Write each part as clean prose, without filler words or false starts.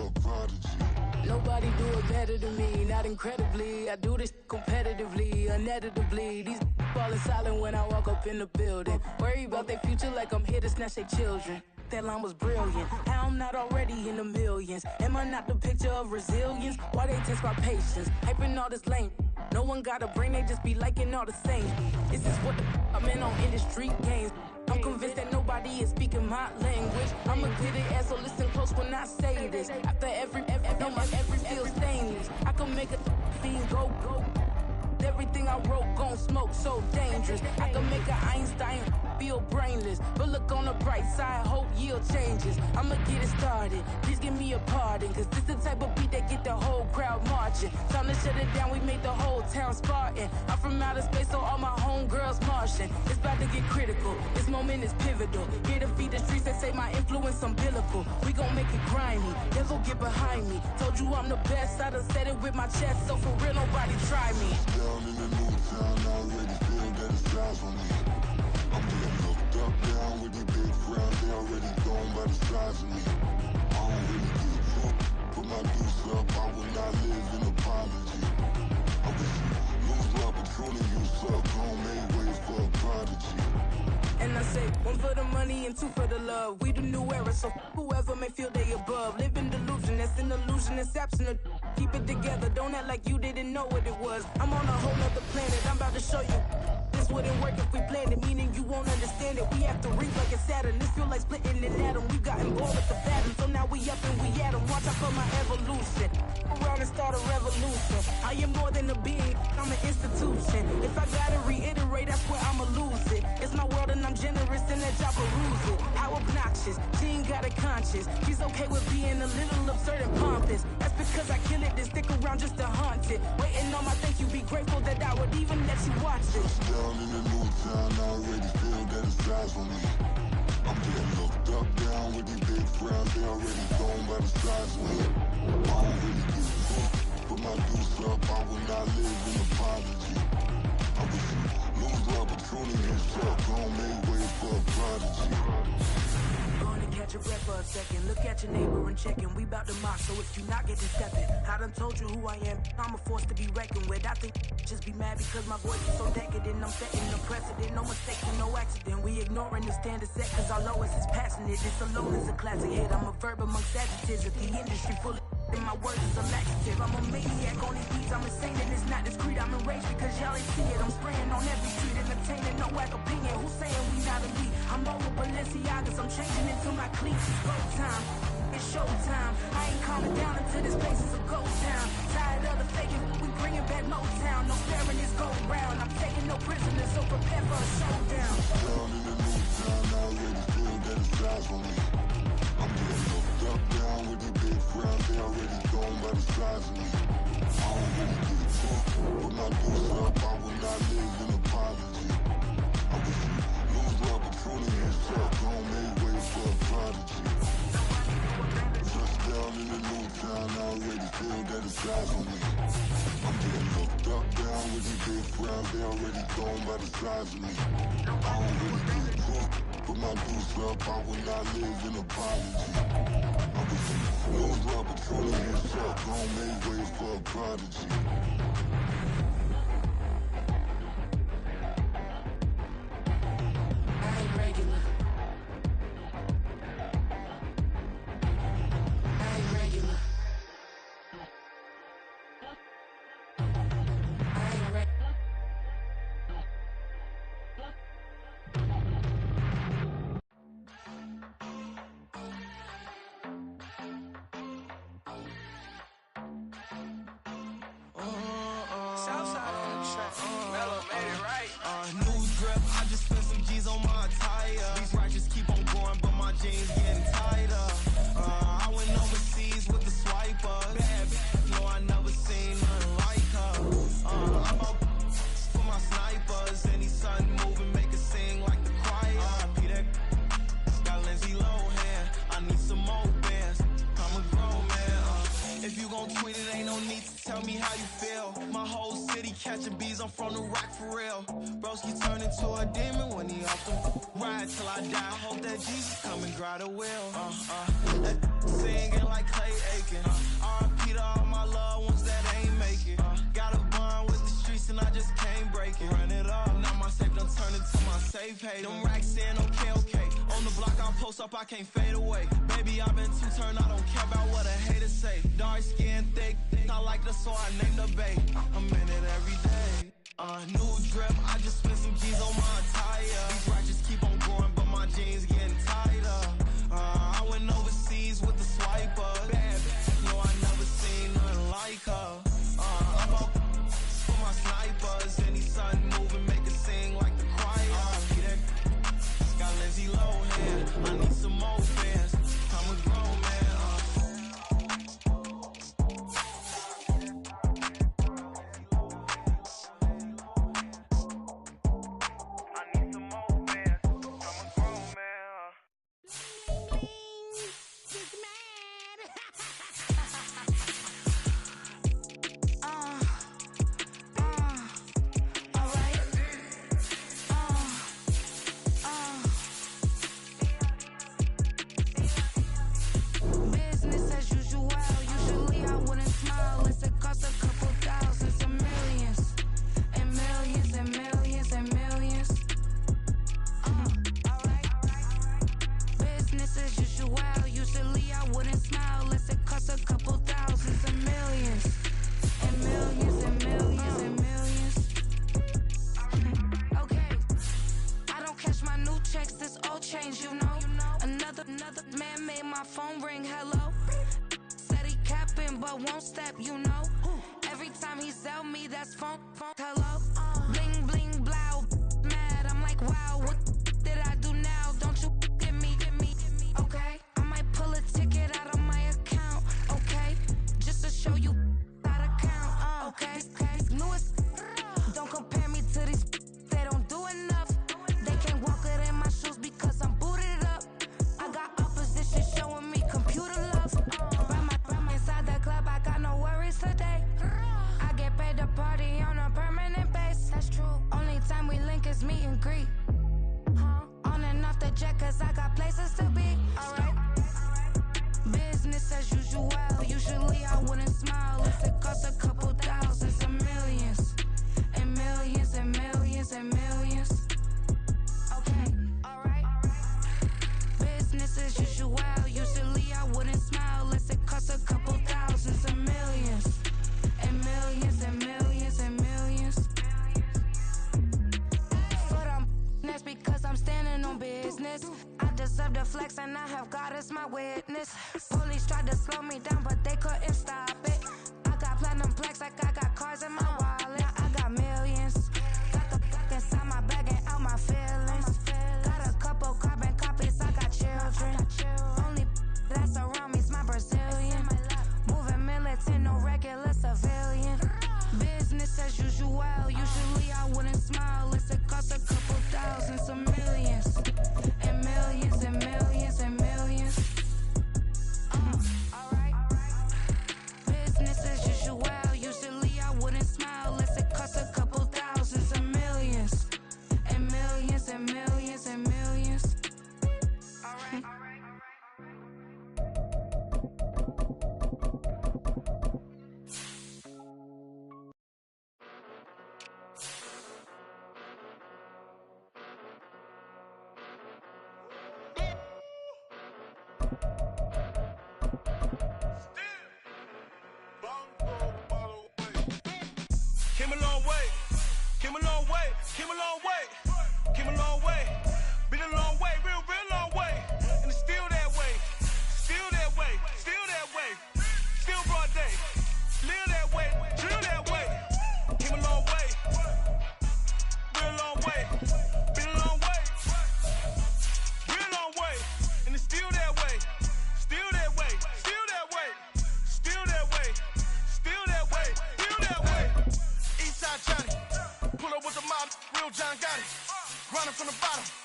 a prodigy. Nobody do it better than me, not incredibly. I do this competitively, uneditably. These falling silent when I walk up in the building. Worry about their future like I'm here to snatch their children. That line was brilliant. How I'm not already in the millions? Am I not the picture of resilience? Why they test my patience? Hyping all this lame. No one got a brain, they just be liking all the same. This is what I'm in on industry games. I'm convinced that nobody is speaking my language. I'ma get it as so listen close when I say this. After every feel stainless. I can make a fiend go. Everything I wrote gon' smoke, so dangerous. I can make an Einstein feel brainless. But look on the bright side, hope yield changes. I'ma get it started, please give me a pardon. Cause this the type of beat that get the whole crowd marching. Time to shut it down, we made the whole town Spartan. I'm from outer space, so all my homegirls Martian. It's about to get critical, this moment is pivotal. Here to feed the streets that say my influence umbilical. We gon' make it grimy, never get behind me. Told you I'm the best, I done said it with my chest. So for real, nobody try me. Down in the new town, I already feel that it's time for me. I'm getting looked up down with the big crowd, they already gone by the size of me. I don't really give a fuck, put my deuce up, I will not live in apology. I wish you lose my Patron and you suck, gon' make way for a prodigy. And I say, one for the money and two for the love. We the new era, so whoever may feel they above. Live in delusion, that's an illusion, it's absent. Keep it together, don't act like you didn't know what it was. I'm on a whole nother planet, I'm about to show you. This wouldn't work if we planned it, meaning you won't understand it. We have to reap like a Saturn, this feel like splitting an atom. We got involved with the pattern, so now we up and we at 'em. Watch out for my evolution, around and start a revolution. I am more than a being, I'm an institution. If I gotta reiterate, that's where I'ma lose it. It's my world and I'm generous and that y'all peruse it. How obnoxious, she ain't got a conscience. She's okay with being a little absurd and pompous. That's because I kill it, then stick around just to haunt it. Waiting on my thank you, be grateful that I would even let you watch it. Down in the new town, I already feel that it's time for me. I'm getting looked up down with the big crowd, they already gone by the size of me. I don't really give a fuck, put my deuce up, I will not live in apology. I wish you lose my Patron and you suck, gon' make way for a prodigy. Gonna catch your breath for a second. Look at your neighbor and checking. We bout to mock, so if you not getting stepping. I done told you who I am. I'm a force to be reckoned with. I think just be mad because my voice is so decadent. I'm setting the precedent. No mistake and no accident. We ignoring the standard set cause our lowest is passionate. This alone is a classic hit. I'm a verb amongst adjectives. If the industry full of and my words is a laxative. I'm a maniac on these beats. I'm insane and it's not discreet. I'm enraged because y'all ain't see it. I'm spraying on every street, entertaining, no whack opinion. Who's saying we not elite? I'm over Balenciagas. I'm changing into my cleats. It's go time. It's showtime. I ain't calming down until this place is a ghost town. Tired of the faking. We bringing back Motown. No sparing this go round. I'm taking no prisoners, so prepare for a showdown. Down in the new town, I already feel that it's time for me. I'm getting looked up down with the big crowd, they already gone by the size of me. I don't really give a fuck, put my deuce up, I will not live in apology. I wish you lose my Patron and you suck, gon' make way for a prodigy. Just down in the new town, I already feel that it's time for me. I'm getting looked up down with the big crowd, they already gone by the size of me. I don't really give a fuck, put my deuce up, I will not live in apology. I wish you lose my Patron and you suck, gon' make way for a prodigy. News drip, I just spent some G's on my attire. These righteous keep on going, but my jeans getting tighter. I went overseas with the swiper. Bad bitch, no, I never seen nothing like her. I'm up for my snipers. Any sun moving, make it sing like the choir. Peter got Lindsay Lohan. I need some more bands. I'm a grown man. If you gon' tweet it, ain't no need to tell me how you feel. My whole city catching bees, I'm from the rock for real. Broski turn into a demon when he off the ride till I die. I hope that Jesus come and grab the wheel. That singing like Clay Aiken. up, I can't fade away. Baby, I've been too turned, I don't care about what a hater say. Dark skin, thick, I like the so I named the bay. I'm in it every day. New drip, I just spent some G's on my attire. These righteous keep on growing, but my jeans getting tighter. I went overseas with the swiper. Bad bitch, no, I never seen nothing like her. I'm up for my snipers. Any sun moving, make it sing like the choir. Got Lindsay Lohan, I need some more fans. I'm a grown man. John got it. Running from the bottom.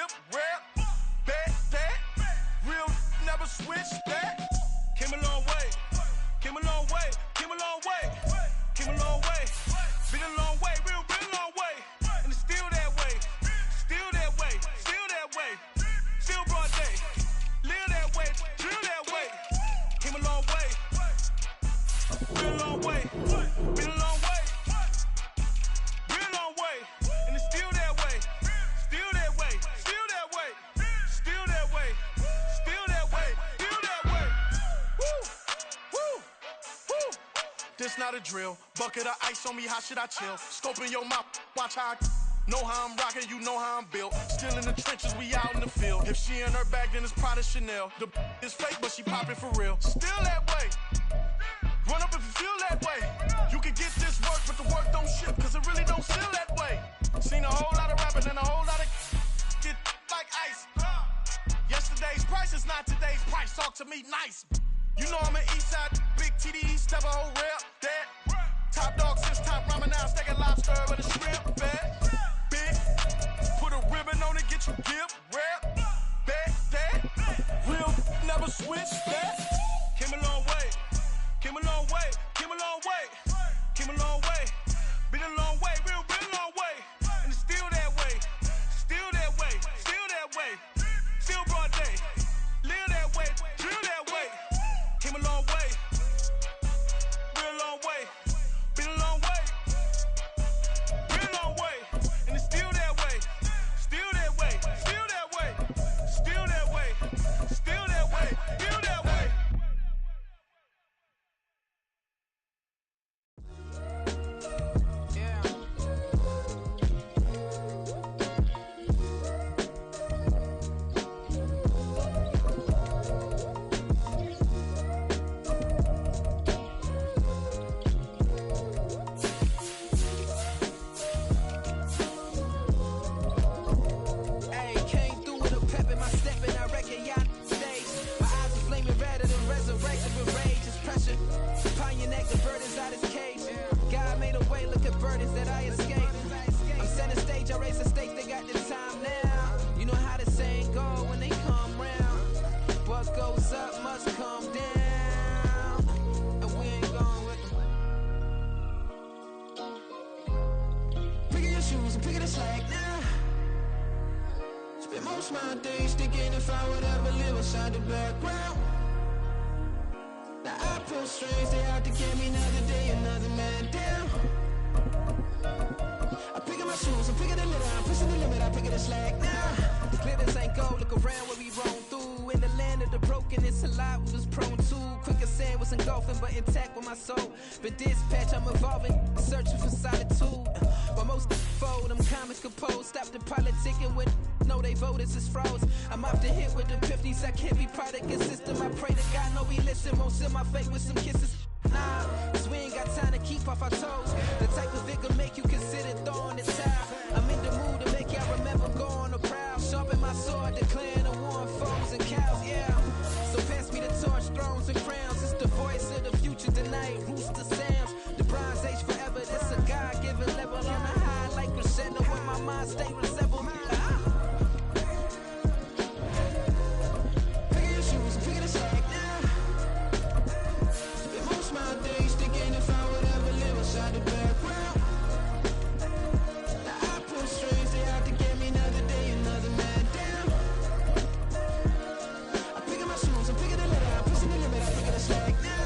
give, rap, bet that. Real never switch that. Came a long way, came a long way, came a long way, came a long way. Been a long way, real long way. And it's still that way, still that way, still that way. Still broad day, live that way, drill that way. Came a long way, real long way. Been a long way, real long way. And it's still that way, still that way, still that way, still that way, still that way, still that way. Woo, woo, woo. This not a drill. Bucket of ice on me, how should I chill? Scoping your mouth, watch how I know how I'm rocking, you know how I'm built. Still in the trenches, we out in the field. If she in her bag, then it's Prada Chanel. The is fake, but she popping for real. Still that way. Run up if you feel that way. You can get this work, but the work don't ship, cause it really don't feel that way. Seen a whole lot of rapping and a whole lot of get like ice. Yesterday's price is not today's price. Talk to me nice. You know I'm an Eastside, big TDE, step a whole rap that. Top dog since top ramen now, steak lobster with a shrimp bag. Big, put a ribbon on it, get you give, rap, bet that. Real never switch that. Came a long way, came a long way, came a long way, came a long way. Been a long way, real been a long way. And it's still that way, still that way, still that way. Still broad day, live that way, drill that way. Came a long way, real long way. Been a long way, real long way. And it's still that way, still that way, still that way, still that way, still that way, still that way. Hey, came through with a pep in my step and I reckon y'all stage. My eyes are flaming redder than resurrected with rage. It's pressure. Upon your neck, the bird is out his cage. God made a way, look at burdens that I escaped. I'm setting stage, I raise the stakes, they got the time now. You know how the saying go when they come round. What goes up must come down. And we ain't going with them. Picking your shoes and picking the slack now. Spend most of my days thinking if I would ever live inside the background. Now I pull strings, they out to get me another day, another man down. I'm picking my shoes, I'm picking the litter, I'm pushing the limit, I'm picking the slack now. The glitters ain't gold, look around where we roam through. In the land of the broken, it's a lot we was prone to. Quicker sand was engulfing, but intact with my soul. Been dispatched, I'm evolving, searching for solitude. But most fold, I'm comics composed. Stop the politicking with no, they voters is froze. I'm off the hit with the 50s, I can't be product of system. I pray to God, no, we listen. Won't seal my fate with some kisses. Nah, cause we ain't got time to keep off our toes. The type of vigor make you consider throwing the towel. I'm in the mood to make y'all remember going to proud. Sharpen my sword, declaring the war on foes and cows, yeah. So pass me the torch, thrones and crowns. It's the voice of the future tonight, rooster sounds. The bronze age forever, this a God-given level. On a high like crescendo when my mind stay resembled. Picking your shoes and picking the slack now. Spend most of my days thinking if I would ever live inside the background. Now I pull strings, they out to get me another day, another man down. I'm picking my shoes, I'm picking the litter, I'm pushing the limit, I'm picking the slack now.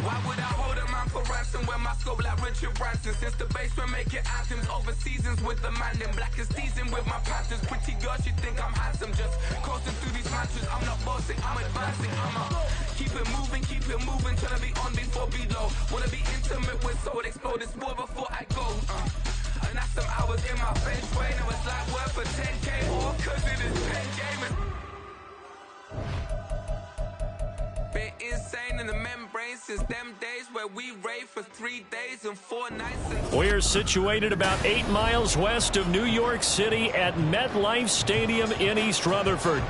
Why would I hold a man for ransom when my scope like Richard Branson? Since the basement making anthems over seasons with the man in black is teasing with my patterns. Pretty girl, she think I'm handsome. Just coasting through these mantras. I'm not bossing, I'm advancing. Keep it moving, tryna be on before below. Wanna be intimate with soul, explode this more before I go. A that's some hours in my bench way. Now it's like work for 10K, all cause it is pen gaming. Been insane in the membrane since them days where we raved for 3 days and 4 nights. We're situated about 8 miles west of New York City at MetLife Stadium in East Rutherford.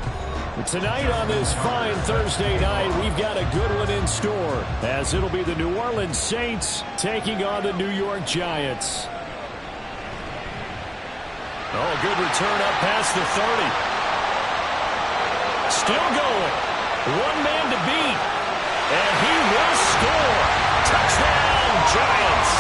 Tonight on this fine Thursday night, we've got a good one in store, as it'll be the New Orleans Saints taking on the New York Giants. Oh, good return up past the 30. Still going. One man to beat. And he will score. Touchdown, Giants.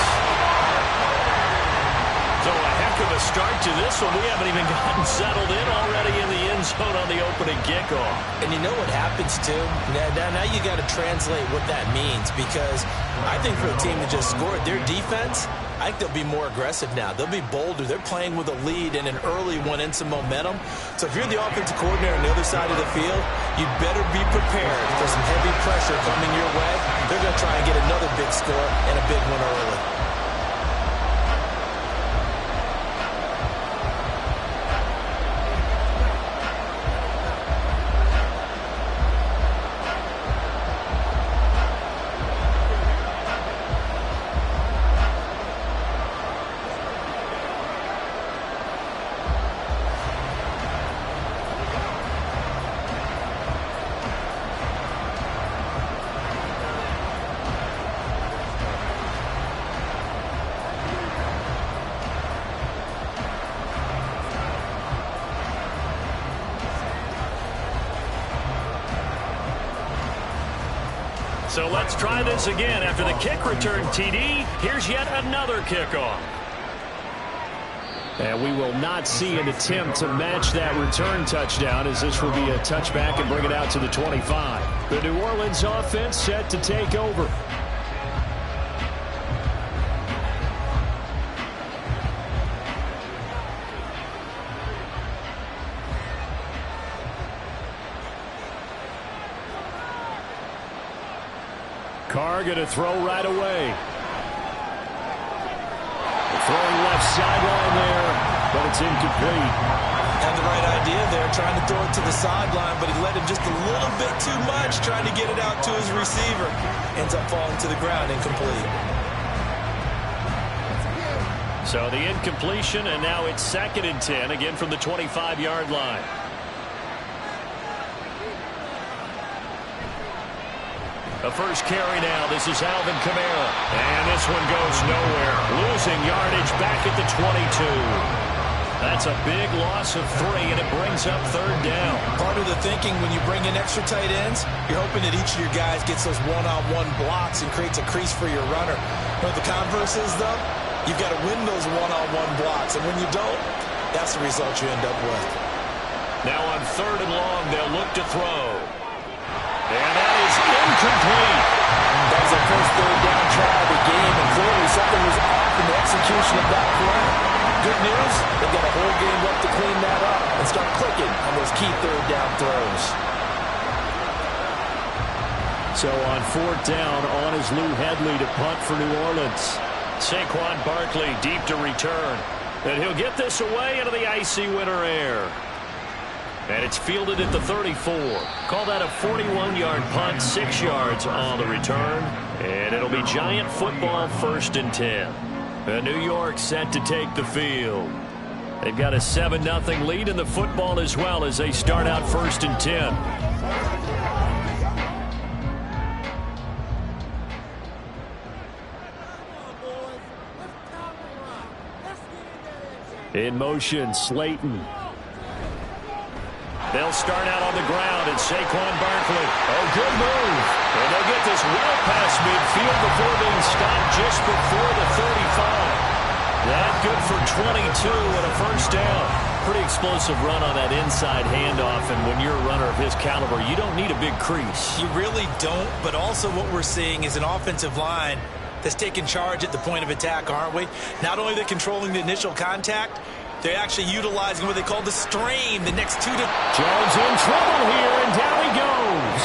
So a heck of a start to this one. We haven't even gotten settled in already in the end zone on the opening kickoff. And you know what happens, too? Now you got to translate what that means, because I think for a team that just scored, their defense, I think they'll be more aggressive now. They'll be bolder. They're playing with a lead and an early one and some momentum. So if you're the offensive coordinator on the other side of the field, you better be prepared for some heavy pressure coming your way. They're going to try and get another big score and a big one early. So let's try this again. After the kick return, TD, here's yet another kickoff. And we will not see an attempt to match that return touchdown, as this will be a touchback and bring it out to the 25. The New Orleans offense set to take over. Carr going to throw right away. Throwing left sideline there, but it's incomplete. Had the right idea there, trying to throw it to the sideline, but he let him just a little bit too much, trying to get it out to his receiver. Ends up falling to the ground, incomplete. So the incompletion, and now it's 2nd and 10, again from the 25-yard line. The first carry now. This is Alvin Kamara. And this one goes nowhere. Losing yardage back at the 22. That's a big loss of 3, and it brings up 3rd down. Part of the thinking when you bring in extra tight ends, you're hoping that each of your guys gets those one-on-one blocks and creates a crease for your runner. But the converse is, though, you've got to win those one-on-one blocks. And when you don't, that's the result you end up with. Now on 3rd and long, they'll look to throw. And that is incomplete. That was their first 3rd down try of the game, and clearly something was off in the execution of that play. Good news, they've got a whole game left to clean that up and start clicking on those key 3rd down throws. So on 4th down, on is Lou Hedley to punt for New Orleans. Saquon Barkley deep to return. And he'll get this away into the icy winter air. And it's fielded at the 34. Call that a 41-yard punt, 6 yards on the return. And it'll be Giant football, 1st and 10. And New York set to take the field. They've got a 7-0 lead in the football as well as they start out 1st and 10. In motion, Slayton. They'll start out on the ground, and Saquon Barkley. Oh, good move. And they'll get this well past midfield before being stopped just before the 35. That good for 22 and a 1st down. Pretty explosive run on that inside handoff, and when you're a runner of his caliber, you don't need a big crease. You really don't, but also what we're seeing is an offensive line that's taking charge at the point of attack, aren't we? Not only are they controlling the initial contact, they're actually utilizing what they call the strain, the next 2 to... Jones in trouble here, and down he goes.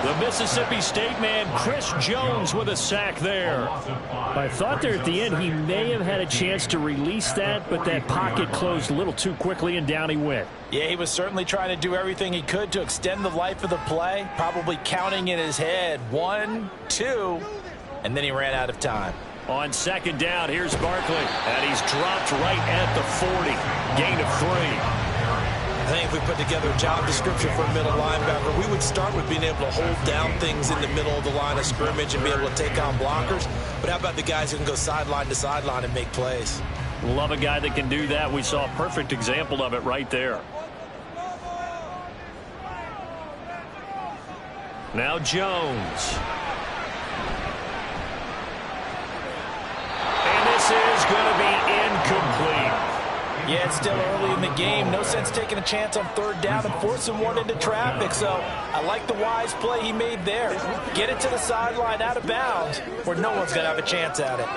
The Mississippi State man, Chris Jones, with a sack there. I thought there at the end he may have had a chance to release that, but that pocket closed a little too quickly, and down he went. Yeah, he was certainly trying to do everything he could to extend the life of the play, probably counting in his head 1, 2, and then he ran out of time. On second down, here's Barkley, and he's dropped right at the 40. Gain of 3. I think if we put together a job description for a middle linebacker, we would start with being able to hold down things in the middle of the line of scrimmage and be able to take on blockers. But how about the guys who can go sideline to sideline and make plays? Love a guy that can do that. We saw a perfect example of it right there. Now Jones. And this is going to be incomplete. Yeah, it's still early in the game. No sense taking a chance on third down and forcing one into traffic. So I like the wise play he made there. Get it to the sideline out of bounds where no one's going to have a chance at it.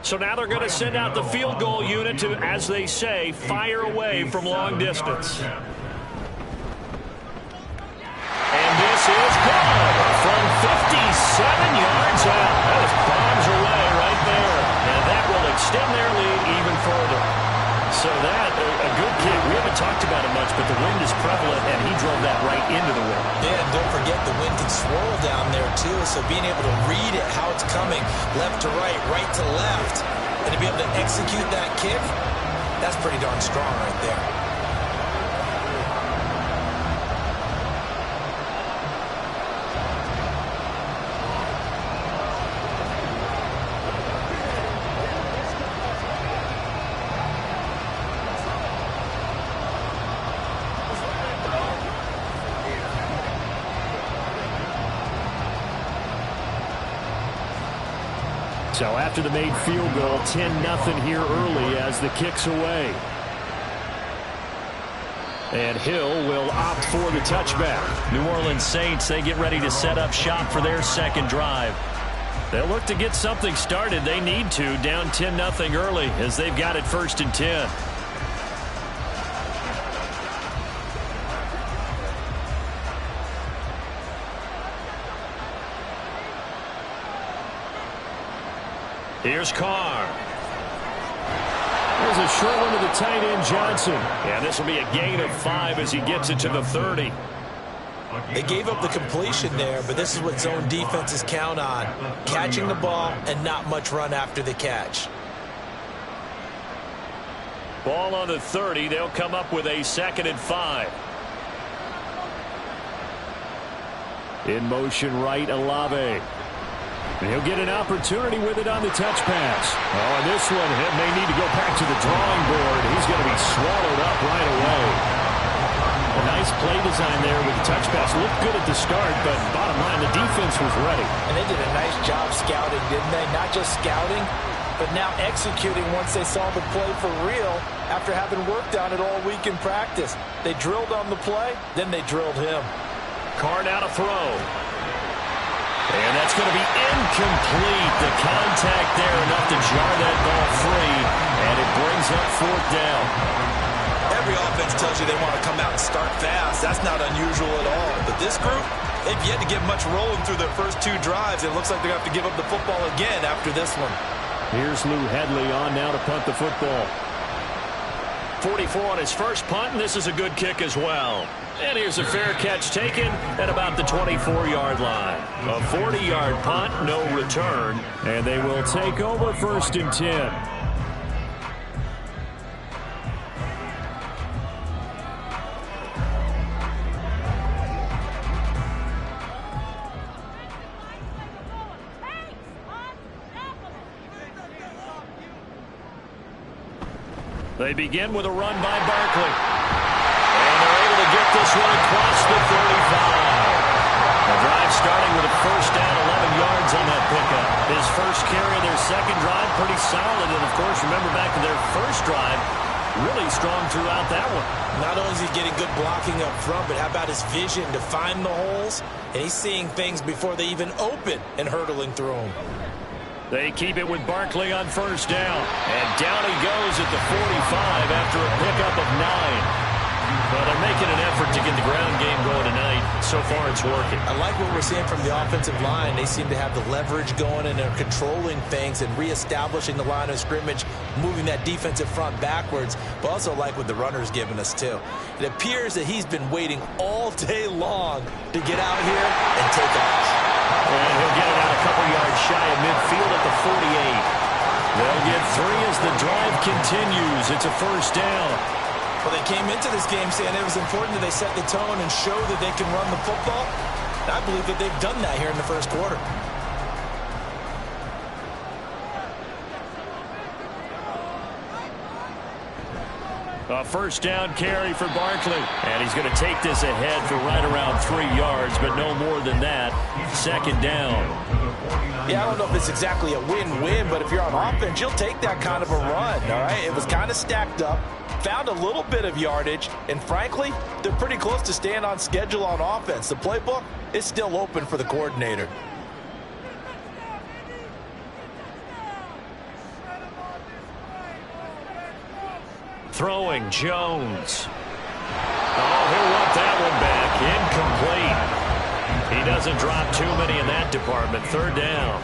So now they're going to send out the field goal unit to, as they say, fire away from long distance. And this is good from 57 yards out. That is bombs away right there. And that will extend their lead even further. So that, a good kick. We haven't talked about it much, but the wind is prevalent, and he drove that right into the wind. Yeah, and don't forget the wind can swirl down there, too. So being able to read it, how it's coming, left to right to left, and to be able to execute that kick, that's pretty darn strong right there. So after the made field goal, 10-0 here early as the kick's away. And Hill will opt for the touchback. New Orleans Saints, they get ready to set up shop for their second drive. They'll look to get something started. They need to, down 10-0 early as they've got it 1st and 10. Here's Carr. There's a short one to the tight end, Johnson. And this will be a gain of 5 as he gets it to the 30. They gave up the completion there, but this is what zone defenses count on. Catching the ball and not much run after the catch. Ball on the 30. They'll come up with a 2nd and 5. In motion right, Olave. And he'll get an opportunity with it on the touch pass. Oh, and this one may need to go back to the drawing board. He's going to be swallowed up right away. A nice play design there with the touch pass. Looked good at the start, but bottom line, the defense was ready. And they did a nice job scouting, didn't they? Not just scouting, but now executing once they saw the play for real after having worked on it all week in practice. They drilled on the play, then they drilled him. Carr now to throw. And that's going to be incomplete. The contact there enough to jar that ball free, and it brings up 4th down. Every offense tells you they want to come out and start fast. That's not unusual at all. But this group, they've yet to get much rolling through their first 2 drives. It looks like they're going to have to give up the football again after this one. Here's Lou Hedley on now to punt the football. 44 on his first punt, and this is a good kick as well. And here's a fair catch taken at about the 24-yard line. A 40-yard punt, no return, and they will take over 1st and 10. They begin with a run by Barkley. And they're able to get this one across the 35. The drive starting with a 1st down, 11 yards on that pickup. His first carry of their second drive, pretty solid. And, of course, remember back to their first drive, really strong throughout that one. Not only is he getting good blocking up front, but how about his vision to find the holes? And he's seeing things before they even open and hurtling through them. They keep it with Barkley on 1st down. And down he goes at the 45 after a pickup of 9. Well, they're making an effort to get the ground game going tonight. so far it's working. I like what we're seeing from the offensive line. They seem to have the leverage going, and they're controlling things and reestablishing the line of scrimmage, moving that defensive front backwards, but also like what the runner's giving us too. It appears that he's been waiting all day long to get out here and take off. And he'll get it out a couple yards shy of midfield at the 48. They'll get 3 as the drive continues. It's a first down. Well, they came into this game saying it was important that they set the tone and show that they can run the football. And I believe that they've done that here in the first quarter. A first down carry for Barkley. And he's going to take this ahead for right around 3 yards, but no more than that. Second down. Yeah, I don't know if it's exactly a win-win, but if you're on offense, you'll take that kind of a run, all right? It was kind of stacked up, found a little bit of yardage, and frankly, they're pretty close to staying on schedule on offense. The playbook is still open for the coordinator. Throwing Jones. Oh, he'll want that one back. Incomplete. He doesn't drop too many in that department. Third down.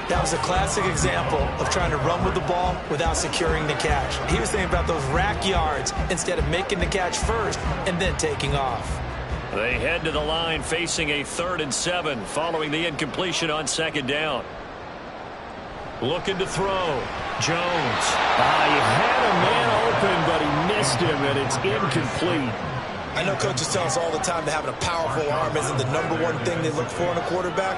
That was a classic example of trying to run with the ball without securing the catch. He was thinking about those rack yards instead of making the catch first and then taking off. They head to the line facing a 3rd and 7 following the incompletion on second down. Looking to throw. Jones. He had a man open, but he missed him, and it's incomplete. I know coaches tell us all the time that having a powerful arm isn't the #1 thing they look for in a quarterback.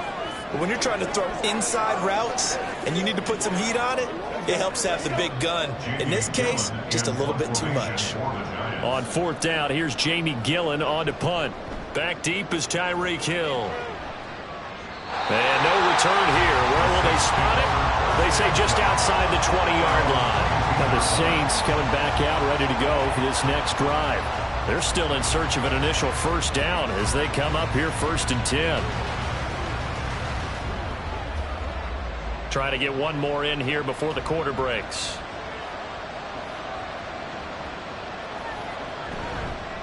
But when you're trying to throw inside routes and you need to put some heat on it, it helps to have the big gun. In this case, just a little bit too much. On 4th down, here's Jamie Gillen on to punt. Back deep is Tyreek Hill. And no return here. Where will they spot it? They say just outside the 20-yard line. Now the Saints coming back out ready to go for this next drive. They're still in search of an initial first down as they come up here 1st and 10. Trying to get one more in here before the quarter breaks.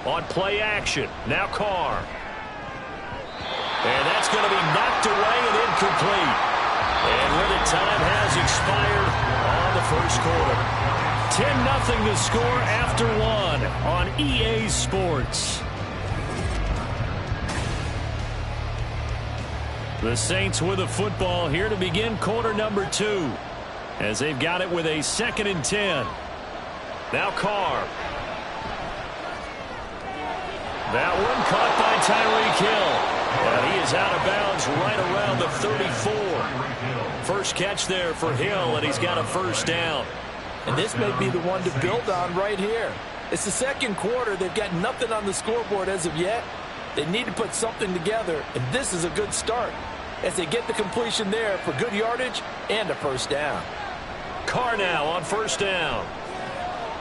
On play action, now Carr. And that's going to be knocked away and incomplete. And with it, time has expired on the first quarter. 10-0 the score after 1 on EA Sports. The Saints with the football here to begin quarter number 2 as they've got it with a 2nd and 10. Now Carr. That one caught by Tyreek Hill. And he is out of bounds right around the 34. First catch there for Hill, and he's got a first down. And this may be the one to build on right here. It's the second quarter. They've got nothing on the scoreboard as of yet. They need to put something together, and this is a good start as they get the completion there for good yardage and a first down. Carr now on first down.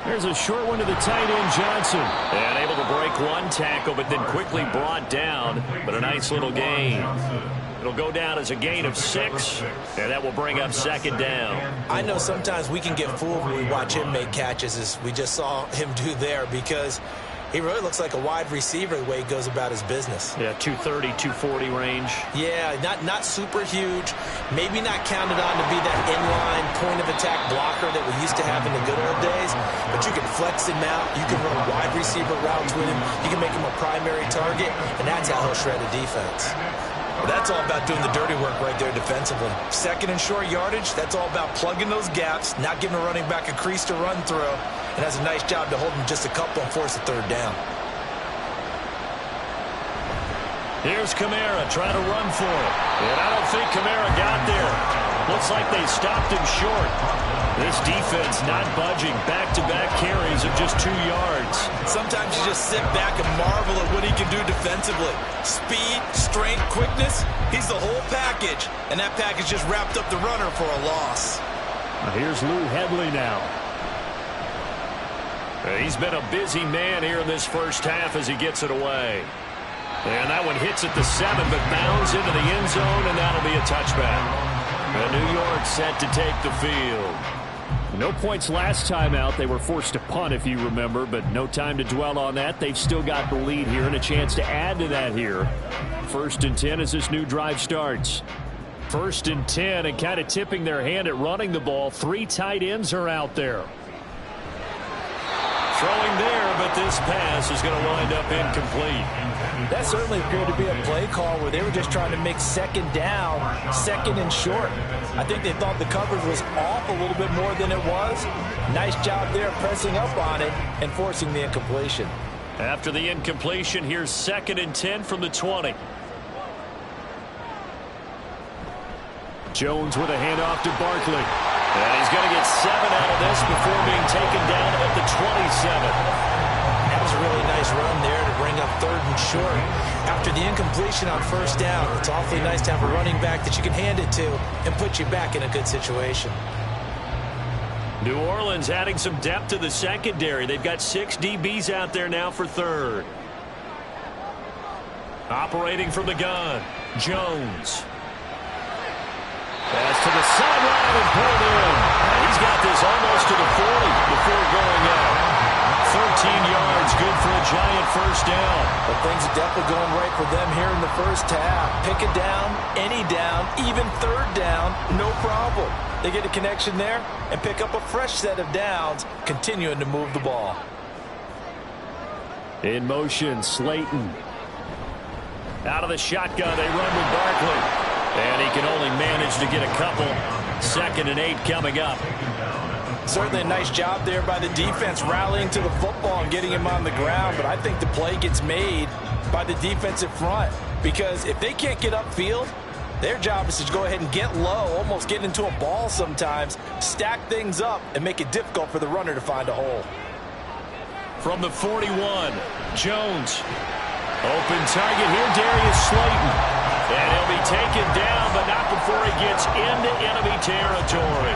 There's a short one to the tight end, Johnson. And able to break one tackle, but then quickly brought down. But a nice little gain. It'll go down as a gain of 6, and that will bring up second down. I know sometimes we can get fooled when we watch him make catches, as we just saw him do there, because he really looks like a wide receiver the way he goes about his business. Yeah, 230, 240 range. Yeah, not super huge. Maybe not counted on to be that inline point-of-attack blocker that we used to have in the good old days. But you can flex him out. You can run wide receiver routes with him. You can make him a primary target, and that's how he'll shred a defense. Well, that's all about doing the dirty work right there defensively. Second and short yardage, that's all about plugging those gaps, not giving a running back a crease to run through, and has a nice job to hold him just a couple and force a third down. Here's Kamara trying to run for it. And I don't think Kamara got there. Looks like they stopped him short. This defense not budging. Back-to-back carries of just 2 yards. Sometimes you just sit back and marvel at what he can do defensively. Speed, strength, quickness, he's the whole package. And that package just wrapped up the runner for a loss. Here's Lou Hedley now. He's been a busy man here in this first half as he gets it away. And that one hits at the 7, but bounds into the end zone, and that'll be a touchback. And New York set to take the field. No points last time out. They were forced to punt, if you remember, but no time to dwell on that. They've still got the lead here and a chance to add to that here. 1st and 10 as this new drive starts. 1st and 10, and kind of tipping their hand at running the ball. 3 tight ends are out there. Throwing there, but this pass is going to wind up incomplete. That certainly appeared to be a play call where they were just trying to make 2nd down, 2nd and short. I think they thought the coverage was off a little bit more than it was. Nice job there pressing up on it and forcing the incompletion. After the incompletion, here's 2nd and 10 from the 20. Jones with a handoff to Barkley. And he's going to get 7 out of this before being taken down at the 27. That was a really nice run there to bring up 3rd and short. After the incompletion on 1st down, it's awfully nice to have a running back that you can hand it to and put you back in a good situation. New Orleans adding some depth to the secondary. They've got 6 DBs out there now for 3rd. Operating from the gun, Jones. Pass to the sideline and pulled in. And he's got this almost to the 40 before going out. 13 yards, good for a giant 1st down. But things are definitely going right for them here in the 1st half. Pick a down, any down, even 3rd down, no problem. They get a connection there and pick up a fresh set of downs, continuing to move the ball. In motion, Slayton. Out of the shotgun, they run with Barkley. And he can only manage to get a couple. 2nd and 8 coming up. Certainly a nice job there by the defense rallying to the football and getting him on the ground. But I think the play gets made by the defensive front. Because if they can't get upfield, their job is to go ahead and get low, almost get into a ball sometimes, stack things up, and make it difficult for the runner to find a hole. From the 41, Jones. Open target here, Darius Slayton. And he'll be taken down, but not before he gets into enemy territory.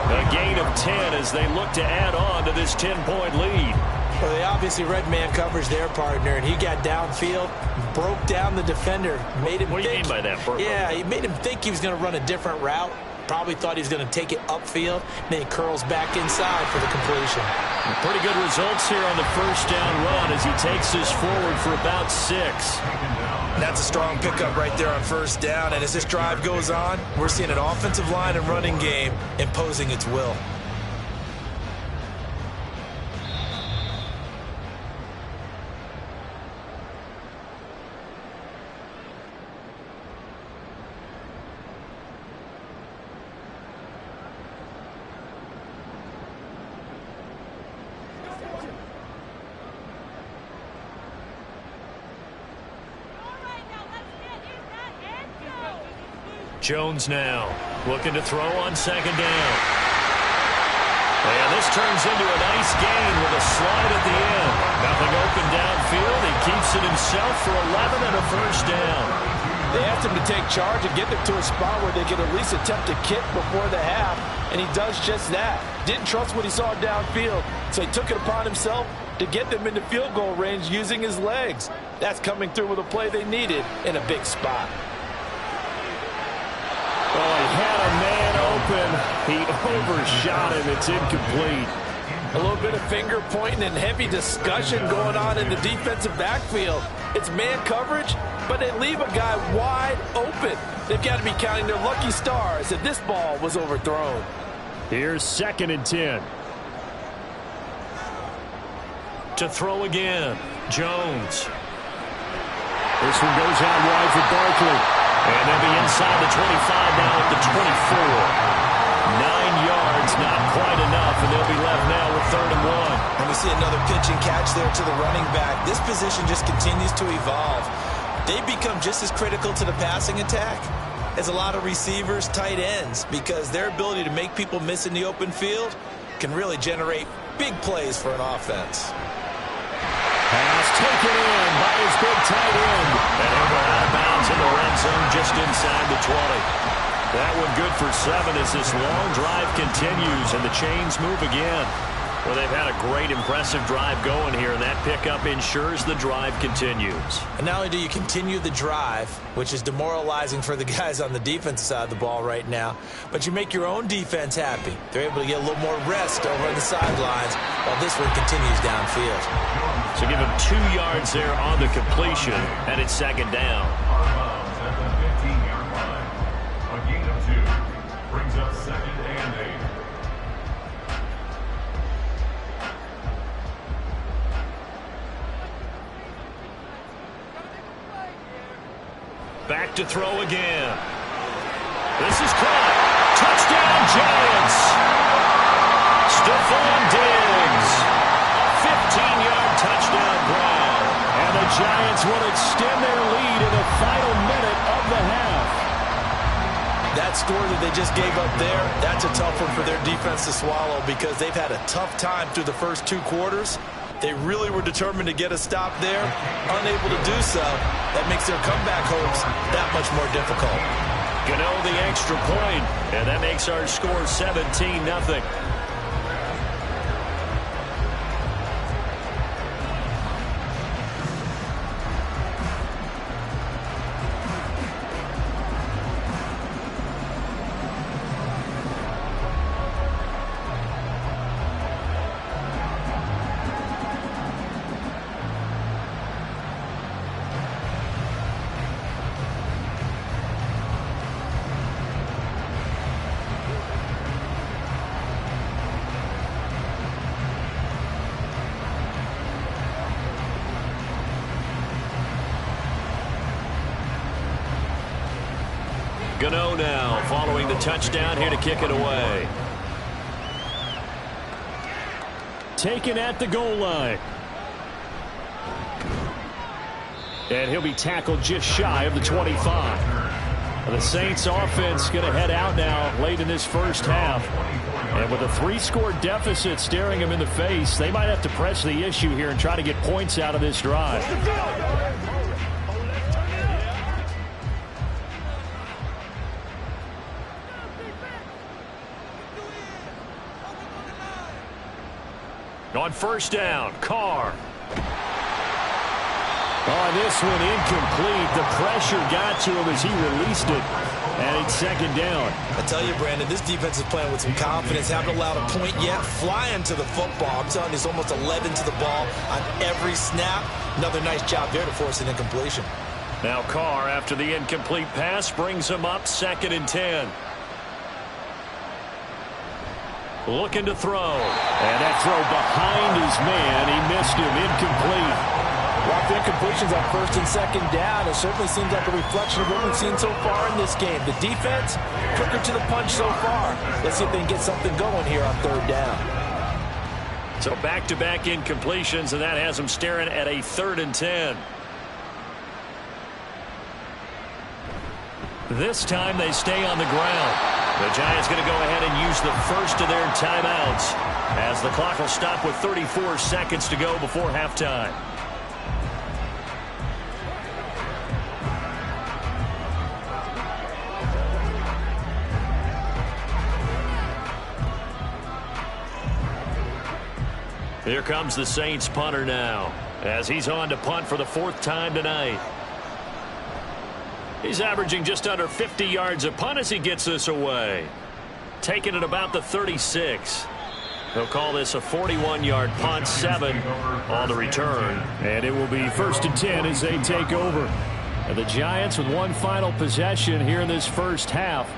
A gain of 10 as they look to add on to this 10-point lead. Well, they obviously read man coverage their partner, and he got downfield, broke down the defender, made him What do you mean by that, Bert? Yeah, he made him think he was going to run a different route. Probably thought he was going to take it upfield. Then he curls back inside for the completion. Pretty good results here on the 1st down run as he takes this forward for about 6. That's a strong pickup right there on 1st down. And as this drive goes on, we're seeing an offensive line and running game imposing its will. Jones now looking to throw on 2nd down. And this turns into a nice gain with a slide at the end. Nothing open downfield. He keeps it himself for 11 and a 1st down. They asked him to take charge and get them to a spot where they could at least attempt a kick before the half, and he does just that. Didn't trust what he saw downfield, so he took it upon himself to get them into field goal range using his legs. That's coming through with a play they needed in a big spot. Well, he had a man open. He overshot him. It's incomplete. A little bit of finger pointing and heavy discussion going on in the defensive backfield. It's man coverage, but they leave a guy wide open. They've got to be counting their lucky stars that this ball was overthrown. Here's 2nd and 10. To throw again, Jones. This one goes out wide for Barkley. And they'll be inside the 25 now at the 24. 9 yards, not quite enough, and they'll be left now with 3rd and 1. And we see another pitch and catch there to the running back. This position just continues to evolve. They've become just as critical to the passing attack as a lot of receivers, tight ends, because their ability to make people miss in the open field can really generate big plays for an offense. Pass taken in by his big tight end. And he'll go out of bounds in the red zone just inside the 20. That one good for 7 as this long drive continues and the chains move again. Well, they've had a great, impressive drive going here, and that pickup ensures the drive continues. And not only do you continue the drive, which is demoralizing for the guys on the defensive side of the ball right now, but you make your own defense happy. They're able to get a little more rest over on the sidelines while this one continues downfield. So give him 2 yards there on the completion, and it's second down. Armons at the 15-yard line. A gain of 2 brings up 2nd and 8. Back to throw again. This is caught. Touchdown, Giants. Stephon Diggs. 15-yard touchdown grab. And the Giants will extend their lead in the final minute of the half. That score that they just gave up there, that's a tough one for their defense to swallow because they've had a tough time through the first 2 quarters. They really were determined to get a stop there, unable to do so. That makes their comeback hopes that much more difficult. Gano the extra point, and that makes our score 17-0. Gano now following the touchdown here to kick it away. Taken at the goal line. And he'll be tackled just shy of the 25. The Saints offense going to head out now late in this first half. And with a 3-score deficit staring them in the face, they might have to press the issue here and try to get points out of this drive. On first down, Carr. Oh, this one incomplete. The pressure got to him as he released it. And it's second down. I tell you, Brandon, this defense is playing with some confidence. Haven't allowed a point yet. Flying to the football. I'm telling you, it's almost 11 to the ball on every snap. Another nice job there to force an incompletion. Now Carr, after the incomplete pass, brings him up 2nd and 10. Looking to throw. And that throw behind his man. He missed him. Incomplete. Lots of incompletions on 1st and 2nd down. It certainly seems like a reflection of what we've seen so far in this game. The defense, quicker to the punch so far. Let's see if they can get something going here on 3rd down. So back-to-back incompletions, and that has them staring at a 3rd and 10. This time they stay on the ground. The Giants going to go ahead and use the first of their timeouts as the clock will stop with 34 seconds to go before halftime. Here comes the Saints punter now as he's on to punt for the 4th time tonight. He's averaging just under 50 yards a punt as he gets this away. Taking it about the 36. He'll call this a 41-yard punt, 7 on the return. And it will be 1st and 10 as they take over. And the Giants with one final possession here in this first half.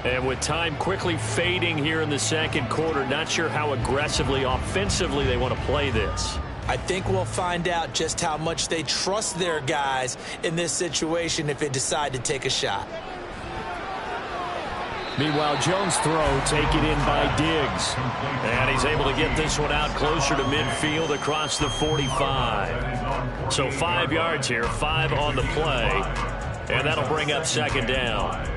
And with time quickly fading here in the 2nd quarter, not sure how aggressively, offensively they want to play this. I think we'll find out just how much they trust their guys in this situation if they decide to take a shot. Meanwhile, Jones' throw taken in by Diggs. And he's able to get this one out closer to midfield across the 45. So 5 yards here, 5 on the play. And that'll bring up 2nd down.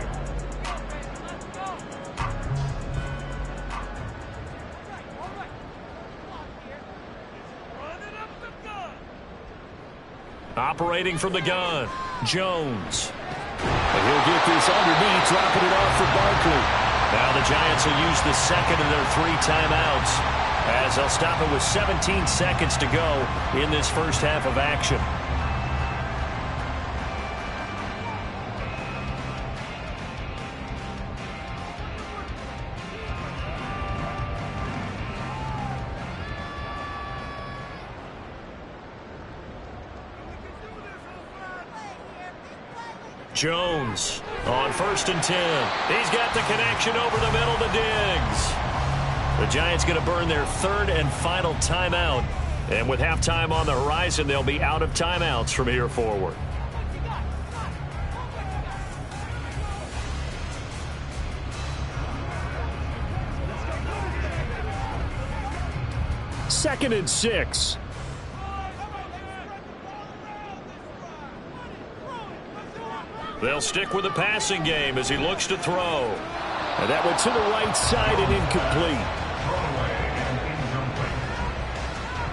Operating from the gun, Jones. And he'll get this underneath, dropping it off for Barkley. Now the Giants will use the 2nd of their 3 timeouts. as they'll stop it with 17 seconds to go in this first half of action. Jones on 1st and 10. He's got the connection over the middle to Diggs. The Giants going to burn their 3rd and final timeout. And with halftime on the horizon, they'll be out of timeouts from here forward. Second and 6. They'll stick with the passing game as he looks to throw. And that went to the right side and incomplete. Throwaway and incomplete.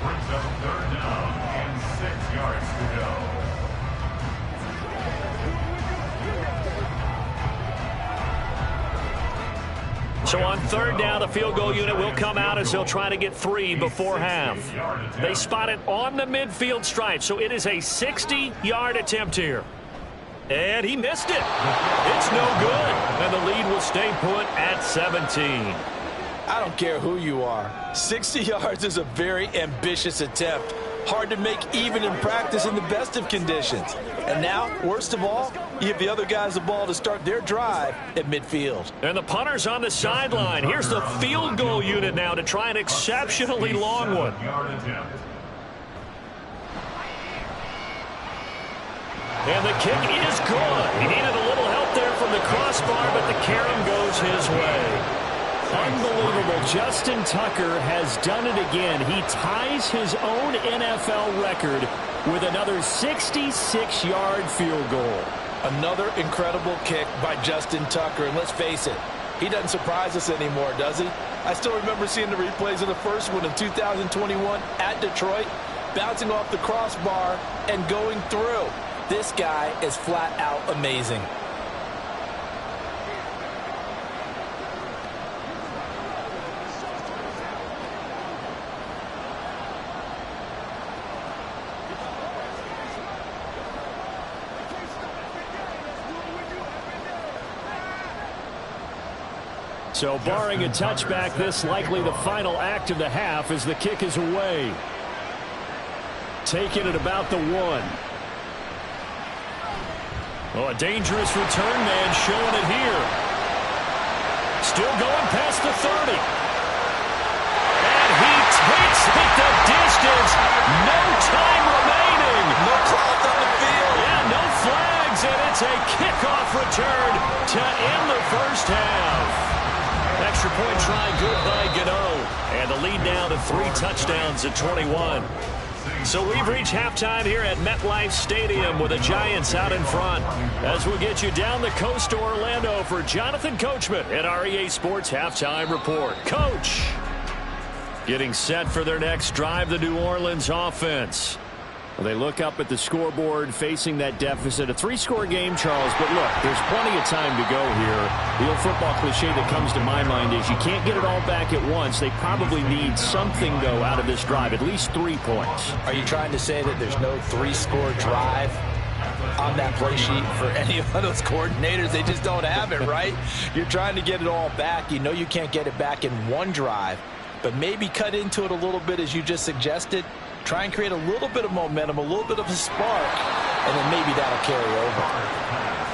Brings up 3rd down and 6 yards to go. So on 3rd down, the field goal unit will come out as they'll try to get 3 before half. They spot it on the midfield stripe, so it is a 60-yard attempt here. And he missed it. It's no good. And the lead will stay put at 17. I don't care who you are. 60 yards is a very ambitious attempt. Hard to make even in practice in the best of conditions. And now, worst of all, you give the other guys the ball to start their drive at midfield. And the punter's on the sideline. Here's the field goal unit now to try an exceptionally long one. And the kick is good. He needed a little help there from the crossbar, but the carom goes his way. Unbelievable. Justin Tucker has done it again. He ties his own NFL record with another 66-yard field goal. Another incredible kick by Justin Tucker. And let's face it, he doesn't surprise us anymore, does he? I still remember seeing the replays of the first one in 2021 at Detroit, bouncing off the crossbar and going through. This guy is flat out amazing. So barring a touchback, this likely the final act of the half as the kick is away. Taking it about the 1. Oh, a dangerous return man showing it here. Still going past the 30. And he takes it the distance. No time remaining. No cloth on the field. Yeah, no flags, and it's a kickoff return to end the first half. Extra point try good by Gano. And the lead now to 3 touchdowns at 21. So we've reached halftime here at MetLife Stadium with the Giants out in front. As we get you down the coast to Orlando for Jonathan Coachman at our EA Sports Halftime Report. Coach, getting set for their next drive, the New Orleans offense. Well, they look up at the scoreboard facing that deficit. A 3-score game, Charles, but look, there's plenty of time to go here. The old football cliche that comes to my mind is you can't get it all back at once. They probably need something, though, out of this drive, at least 3 points. Are you trying to say that there's no 3-score drive on that play sheet for any of those coordinators? They just don't have it, right? You're trying to get it all back. You know you can't get it back in one drive, but maybe cut into it a little bit as you just suggested. Try and create a little bit of momentum, a little bit of a spark, and then maybe that'll carry over.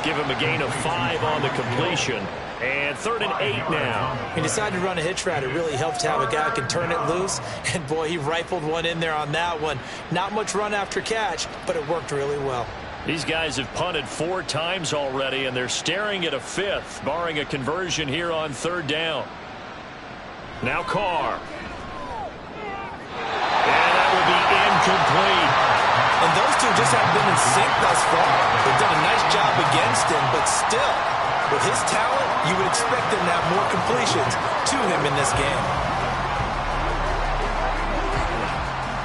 Give him a gain of 5 on the completion. And 3rd and 8 now. He decided to run a hitch route. It really helped to have a guy who can turn it loose. And, boy, he rifled one in there on that one. Not much run after catch, but it worked really well. These guys have punted 4 times already, and they're staring at a 5th, barring a conversion here on 3rd down. Now Carr. And that will be incomplete. And those two just haven't been in sync thus far. They've done a nice job against him, but still, with his talent, you would expect them to have more completions to him in this game.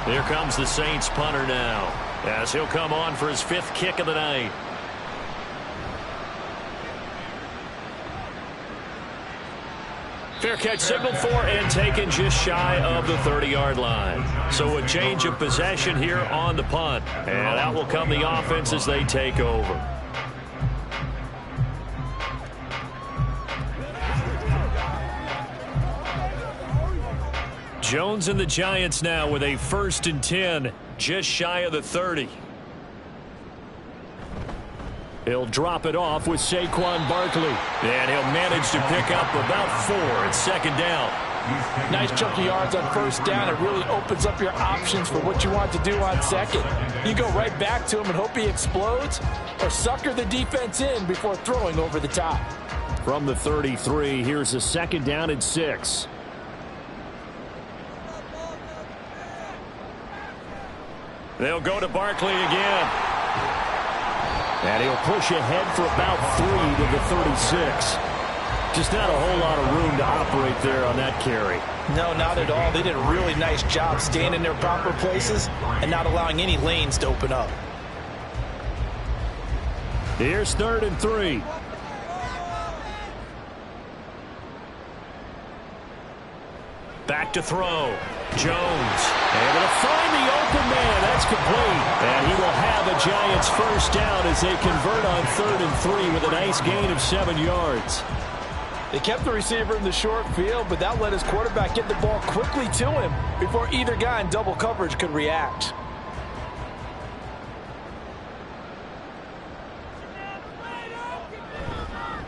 Here comes the Saints punter now, as he'll come on for his 5th kick of the night. Fair catch signaled for and taken just shy of the 30-yard line. So a change of possession here on the punt. And out will come the offense as they take over. Jones and the Giants now with a 1st and 10, just shy of the 30. He'll drop it off with Saquon Barkley. And he'll manage to pick up about 4 at 2nd down. Nice chunk of yards on 1st down. It really opens up your options for what you want to do on 2nd. You go right back to him and hope he explodes, or sucker the defense in before throwing over the top. From the 33, here's a 2nd down and 6. They'll go to Barkley again. And he'll push ahead for about 3 to the 36. Just not a whole lot of room to operate there on that carry. No, not at all. They did a really nice job staying in their proper places and not allowing any lanes to open up. Here's 3rd and 3. Back to throw. Jones able to find the open man. That's complete. And he will have a Giants 1st down as they convert on 3rd and 3 with a nice gain of 7 yards. They kept the receiver in the short field, but that let his quarterback get the ball quickly to him before either guy in double coverage could react.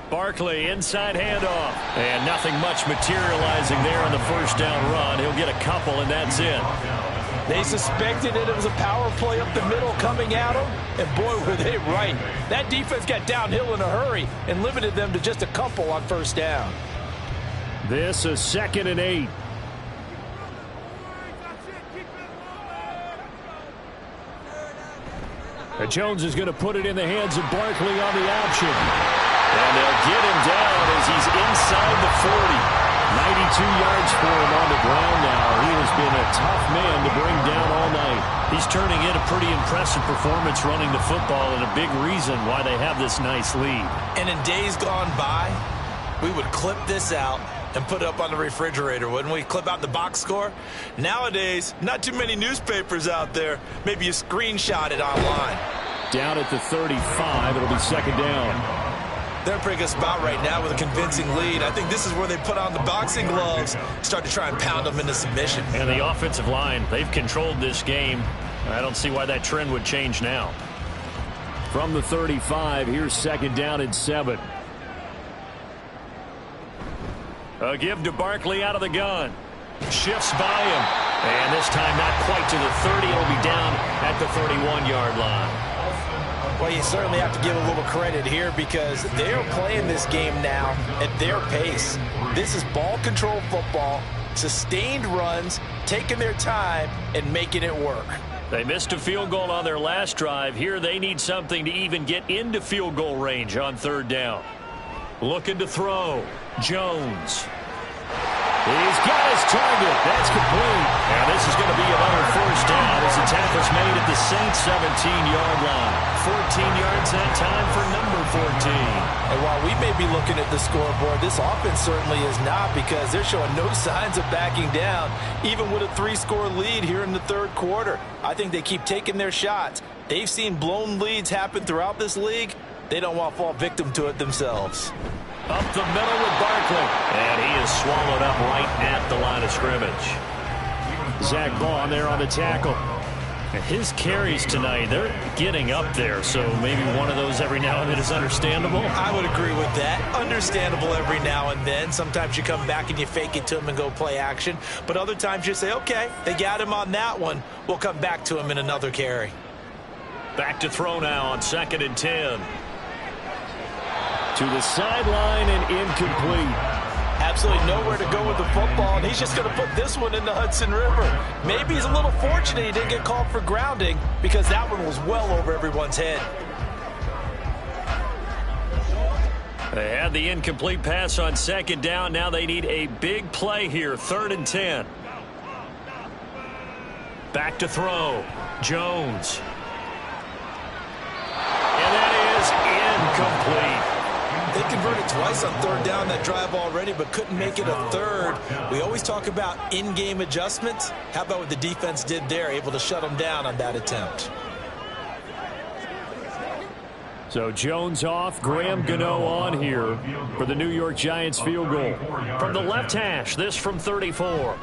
Barkley inside handoff. And nothing much materializing there on the 1st down run. He'll get a couple, and that's it. They suspected it was a power play up the middle coming at them, and boy, were they right. That defense got downhill in a hurry and limited them to just a couple on 1st down. This is 2nd and 8. And Jones is going to put it in the hands of Barkley on the option. And they'll get him down as he's inside the 40. 92 yards for him on the ground now. He has been a tough man to bring down all night. He's turning in a pretty impressive performance running the football, and a big reason why they have this nice lead. And in days gone by, we would clip this out and put it up on the refrigerator, wouldn't we? Clip out the box score. Nowadays, not too many newspapers out there. Maybe you screenshot it online. Down at the 35, it'll be 2nd down. They're in a pretty good spot right now with a convincing lead. I think this is where they put on the boxing gloves, start to try and pound them into submission. And the offensive line, they've controlled this game. I don't see why that trend would change now. From the 35, here's 2nd down and 7. A give to Barkley out of the gun. Shifts by him. And this time not quite to the 30. It'll be down at the 31-yard line. Well, you certainly have to give a little credit here because they're playing this game now at their pace. This is ball control football, sustained runs, taking their time, and making it work. They missed a field goal on their last drive. Here they need something to even get into field goal range on 3rd down. Looking to throw. Jones. He's got his target. That's complete. And this is going to be another 1st down as the tackle's made at the Saints 17-yard line. 14 yards that time for number 14. And while we may be looking at the scoreboard, this offense certainly is not, because they're showing no signs of backing down, even with a 3-score lead here in the 3rd quarter. I think they keep taking their shots. They've seen blown leads happen throughout this league. They don't want to fall victim to it themselves. Up the middle with Barkley. And he is swallowed up right at the line of scrimmage. Zach Bond there on the tackle. And his carries tonight, they're getting up there. So maybe one of those every now and then is understandable. I would agree with that. Understandable every now and then. Sometimes you come back and you fake it to him and go play action. But other times you say, okay, they got him on that one. We'll come back to him in another carry. Back to throw now on 2nd and 10. To the sideline and incomplete. Absolutely nowhere to go with the football, and he's just going to put this one in the Hudson River. Maybe he's a little fortunate he didn't get called for grounding, because that one was well over everyone's head. They had the incomplete pass on 2nd down. Now they need a big play here. 3rd and 10. Back to throw. Jones. And that is incomplete. They converted twice on third down that drive already, but couldn't make it a third. We always talk about in-game adjustments. How about what the defense did there, able to shut them down on that attempt? So Jones off, Graham Gano on here for the New York Giants field goal. From the left hash, this from 34.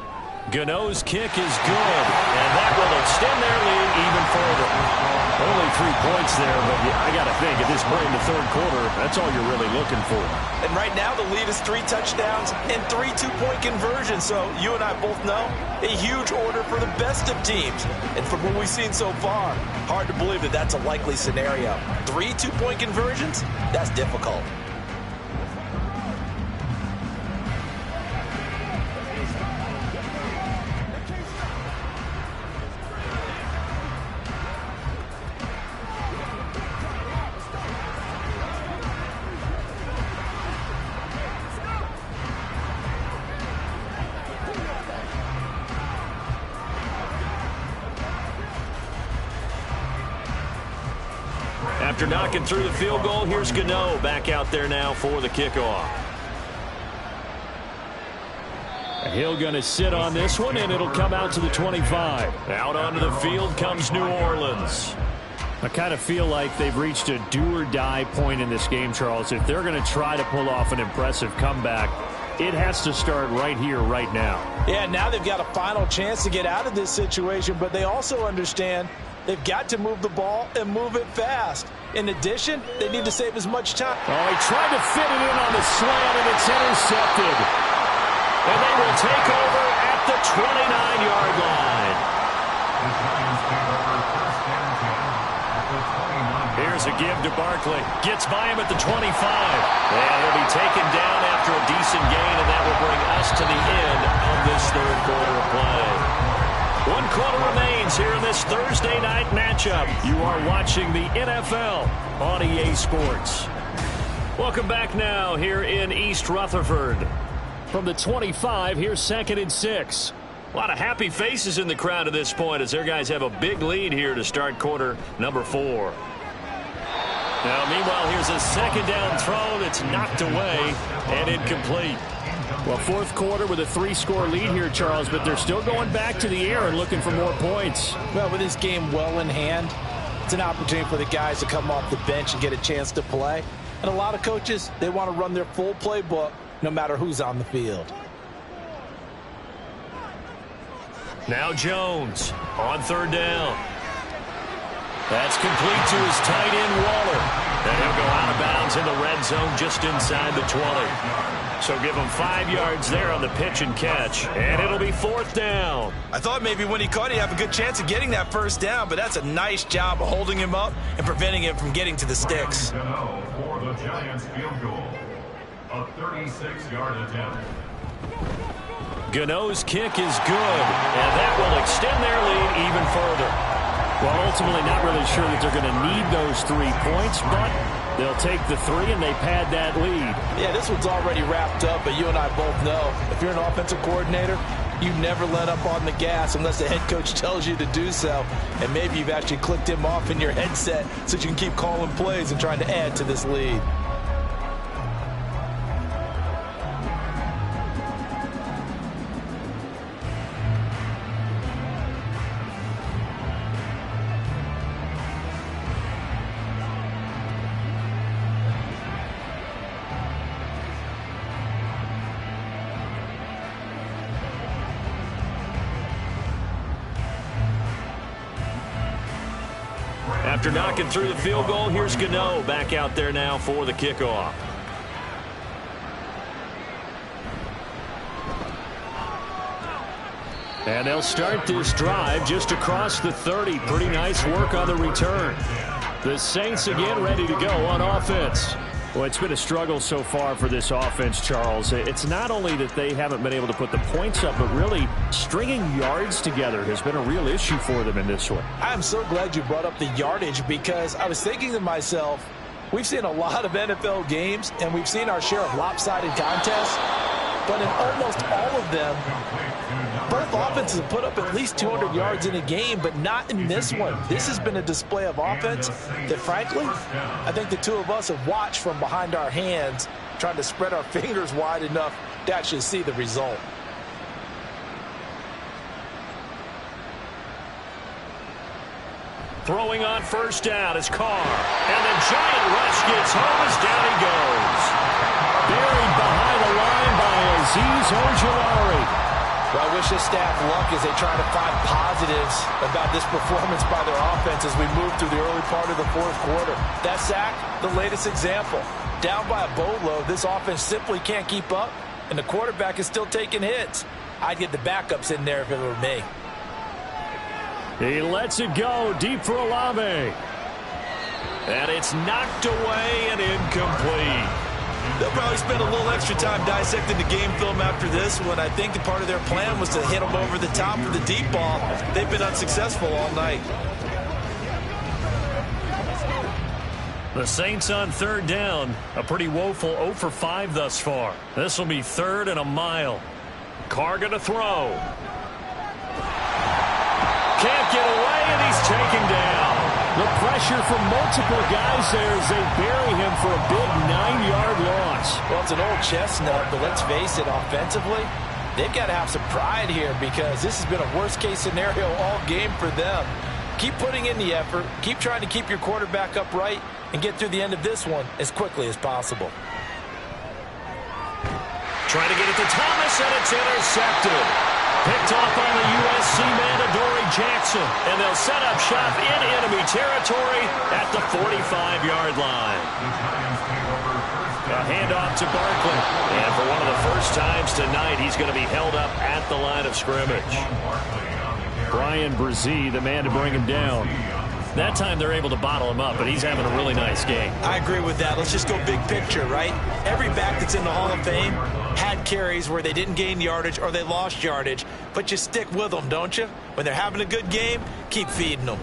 Gano's kick is good, and that will extend their lead even further. Only 3 points there, but I got to think at this point in the third quarter, that's all you're really looking for. And right now the lead is 3 touchdowns and 3 two-point conversions. So you and I both know a huge order for the best of teams. And from what we've seen so far, hard to believe that that's a likely scenario. 3 two-point conversions? That's difficult. After knocking through the field goal, here's Gano back out there now for the kickoff. Hill going to sit on this one, and it'll come out to the 25. Out onto the field comes New Orleans. I kind of feel like they've reached a do-or-die point in this game, Charles. If they're going to try to pull off an impressive comeback, it has to start right here, right now. Yeah, now they've got a final chance to get out of this situation, but they also understand they've got to move the ball and move it fast. In addition, they need to save as much time. Oh, he tried to fit it in on the slant, and it's intercepted. And they will take over at the 29-yard line. Here's a give to Barkley. Gets by him at the 25. And he'll be taken down after a decent gain, and that will bring us to the end of this third quarter of play. 1 quarter remains here in this Thursday night matchup. You are watching the NFL on EA Sports. Welcome back now here in East Rutherford. From the 25, here's 2nd and 6. A lot of happy faces in the crowd at this point as their guys have a big lead here to start quarter number 4. Now, meanwhile, here's a 2nd down throw that's knocked away and incomplete. Well, 4th quarter with a 3-score lead here, Charles, but they're still going back to the air and looking for more points. Well, with this game well in hand, it's an opportunity for the guys to come off the bench and get a chance to play. And a lot of coaches, they want to run their full playbook no matter who's on the field. Now Jones on 3rd down. That's complete to his tight end, Waller. And he'll go out of bounds in the red zone just inside the 20. So give him 5 yards there on the pitch and catch. And it'll be 4th down. I thought maybe when he caught it, he'd have a good chance of getting that 1st down, but that's a nice job of holding him up and preventing him from getting to the sticks. For the Giants field goal, a 36-yard attempt. Gano's kick is good, and that will extend their lead even further. Well, ultimately not really sure that they're going to need those 3 points, but they'll take the 3 and they pad that lead. Yeah, this one's already wrapped up, but you and I both know if you're an offensive coordinator, you never let up on the gas unless the head coach tells you to do so. And maybe you've actually clicked him off in your headset so you can keep calling plays and trying to add to this lead. After knocking through the field goal, here's Gano back out there now for the kickoff. And they'll start this drive just across the 30. Pretty nice work on the return. The Saints again ready to go on offense. Well, it's been a struggle so far for this offense, Charles. It's not only that they haven't been able to put the points up, but really stringing yards together has been a real issue for them in this one. I'm so glad you brought up the yardage because I was thinking to myself, we've seen a lot of NFL games and we've seen our share of lopsided contests, but in almost all of them, both offenses have put up at least 200 yards in a game, but not in this one. This has been a display of offense that, frankly, I think the two of us have watched from behind our hands, trying to spread our fingers wide enough to actually see the result. Throwing on first down is Carr. And the giant rush gets home as down he goes. Buried behind the line by Azeez Ojulari. Well, I wish this staff luck as they try to find positives about this performance by their offense as we move through the early part of the fourth quarter. That sack, the latest example. Down by a boatload, this offense simply can't keep up, and the quarterback is still taking hits. I'd get the backups in there if it were me. He lets it go deep for Olave. And it's knocked away and incomplete. They'll probably spend a little extra time dissecting the game film after this one. I think the part of their plan was to hit them over the top of the deep ball. They've been unsuccessful all night. The Saints on third down. A pretty woeful 0 for 5 thus far. This will be 3rd and a mile. Carr going to throw. Can't get away, and he's taken down. The pressure from multiple guys there as they bury him for a big 9-yard loss. Well, it's an old chestnut, but let's face it, offensively, they've got to have some pride here because this has been a worst-case scenario all game for them. Keep putting in the effort. Keep trying to keep your quarterback upright and get through the end of this one as quickly as possible. Trying to get it to Thomas, and it's intercepted. Picked off on the USC man, Adoree Jackson. And they'll set up shop in enemy territory at the 45-yard line. A handoff to Barkley. And for one of the first times tonight, he's going to be held up at the line of scrimmage. Bryan Bresee, the man to bring him down. That time they're able to bottle him up, but he's having a really nice game. I agree with that. Let's just go big picture, right? Every back that's in the Hall of Fame had carries where they didn't gain yardage or they lost yardage, but you stick with them, don't you? When they're having a good game, keep feeding them.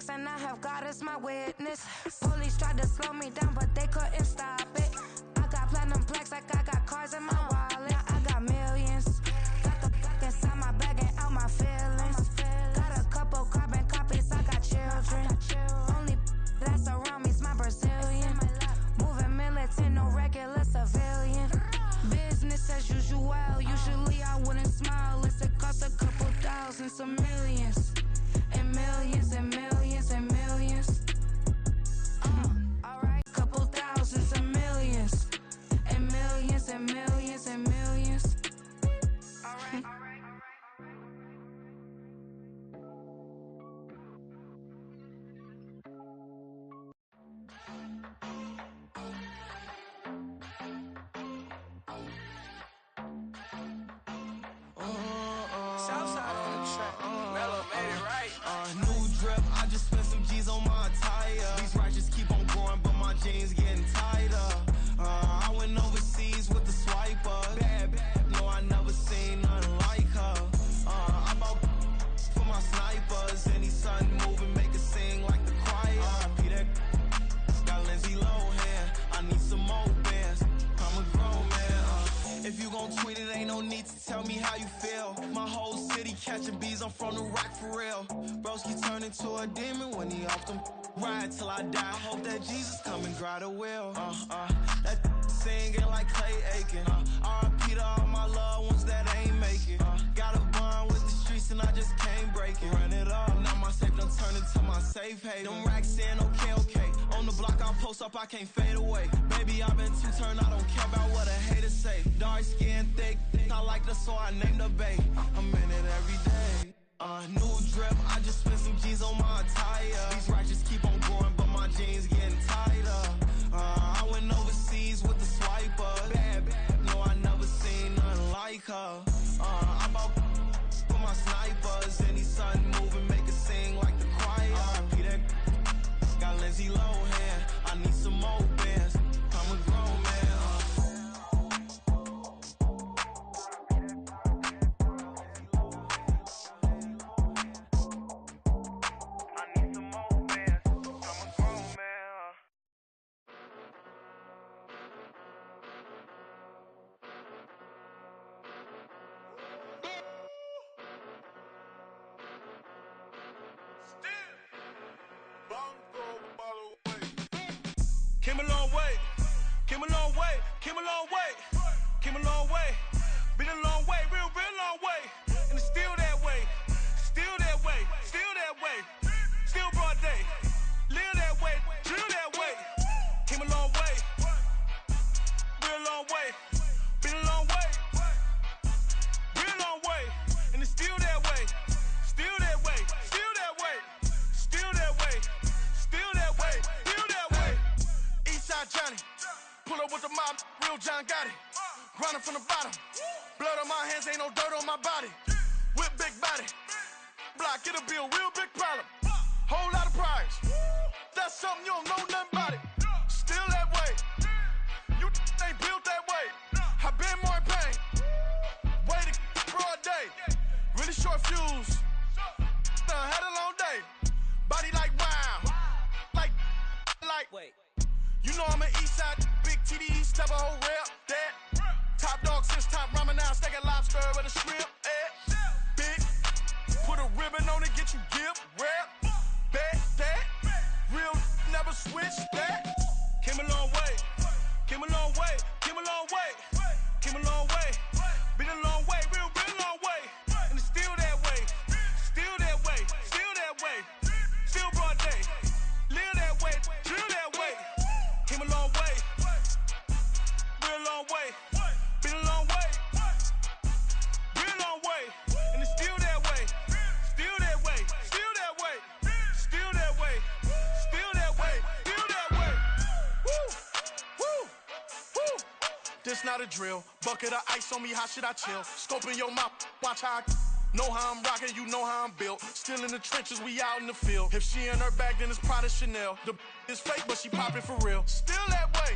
And I have God as my witness. Police tried to slow me down, but they couldn't stop it. I got platinum plaques, like I got cars in my wallet. I got millions. Got the fuck inside my bag and out my feelings. Got a couple carbon copies, I got children. Only that's around me's my Brazilian. Moving militant, no regular civilian. Business as usual. Usually I wouldn't smile unless it cost a couple thousand, some millions. a demon when he off them. Ride till I die. I hope that Jesus come and grab the wheel. That singing like Clay Aiken. R.I.P. to all my loved ones that ain't make it. Got a bond with the streets and I just can't break it. Run it up, now my safe done turned into my safe haven. Them racks in, okay. On the block I'll post up, I can't fade away. Baby, I've been too turned, I don't care about what a hater say. Dark skin, thick, I like the so I named the bay. I'm in it every day. New drip, I just spent some G's on my attire. These righteous keep on growing, but my jeans getting tighter. I went overseas with the swiper. Bad, no, I never seen nothing like her. I bought for my snipers. Any sudden moving, make it sing like the choir. R.I.P. that got Lindsay Lohan. I need some more bands. I'm a grown man. Came a long way, came a long way, came a long way, came a long way, been a long way, real long way, and it's still that way, still that way, still that way, still broad day, live that way, drill that way, came a long way, real long way, been a long way, real long way, and it's still that way, still that way, still that way, still that way, still that way, still that way. Eastside Johnny, pull up with the mob, real John Gotti. Grinding from the bottom, blood on my hands, ain't no dirt on my body. Whip big body, block, it'll be a real big problem. Whole lot of prize, that's something you don't know nothing about it. Still that way, you ain't built that way. I been more in pain, way to broad day. Really short fuse, had a long day. Body like wow, like. Wait. You know I'm an Eastside, big TDE, step a whole rep, that. Top dog since top ramen now, steak and lobster with a shrimp, Big, put a ribbon on it, get you give, rep, bet, that. Real, never switch, that. Came a long way, came a long way, came a long way, came a long way. Been a long way, real long way. And it's still that way, still that way, still that way. Still broad day, live that way, drill that way. Came a long way, real long way, been a long way, real long way, and it's still that way, still that way, still that way, still that way, still that way, still that way. Woo, woo, woo. This not a drill, bucket of ice on me, how should I chill? Scope in your mouth, watch how I know how I'm rocking, you know how I'm built. Still in the trenches, we out in the field. If she in her bag, then it's Prada Chanel. The is fake, but she poppin' for real. Still that way.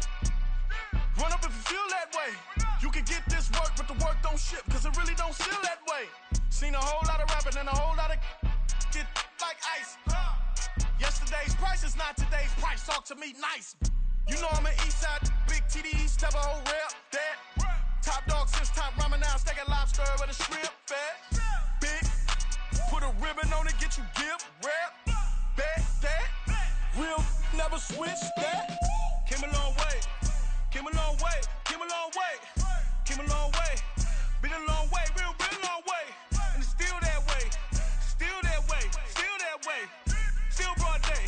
Run up if you feel that way. You can get this work, but the work don't ship, cause it really don't feel that way. Seen a whole lot of rapping and a whole lot of get like ice. Yesterday's price is not today's price. Talk to me nice. You know I'm an Eastside, big TDE, step a whole rep, that. Top dog since top ramen now, steak and lobster with a shrimp, fat. Big, put a ribbon on it, get you give, rep, bet, that. Real, never switch, that. Came a long way, came a long way, came a long way, came a long way. Been a long way, real long way. And it's still that way, still that way, still that way. Still broad day,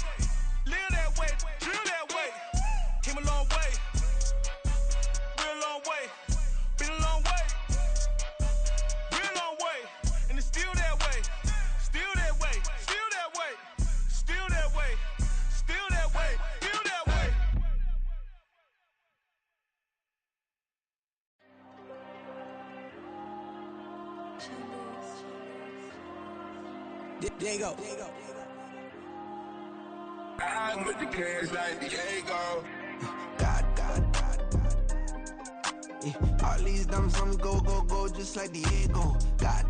live that way, drill that way. Came a long way, real long way. Been a long way, real long way. And it's still that way, still that way, still that way, still that way, still that way, still that way. Diego. I'm with the cash like Diego. God. Yeah. All these diamonds on me go, just like Diego. God.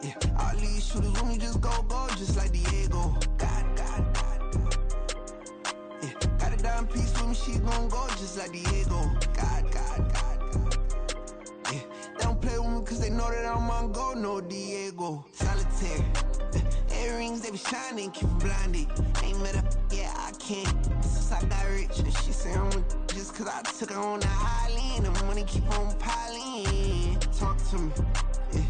Yeah. All these shooters with me just go, just like Diego. God. Yeah. Got a dime piece with me, she gon' go just like Diego. God. Yeah. They don't play with me cause they know that I'm on go, no Diego. Solitaire. Every rings, they be shining, keep blinded. Ain't met up, yeah, I can't. Since I got rich, and she say I'm just cause I took her on the island. The money keep on piling. Talk to me, yeah.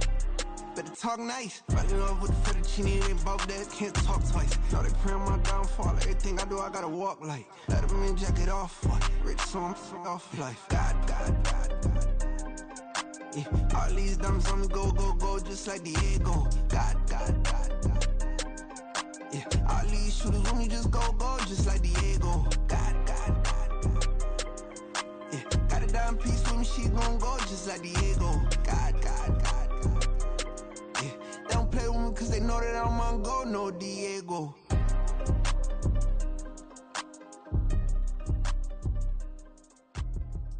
Better talk nice. Fucking up with the fettuccine, they both dead, can't talk twice. Know they pray on my downfall. Everything I do, I gotta walk like. Let them in, jacket off. Rich, so I'm off life. God. Yeah. All these diamonds on me go, just like Diego. God. Yeah. All these shooters when me just go, just like Diego. God. Yeah. Got a dime piece with me, she gon' go just like Diego. God. Yeah. They don't play with me cause they know that I'm on go, no Diego.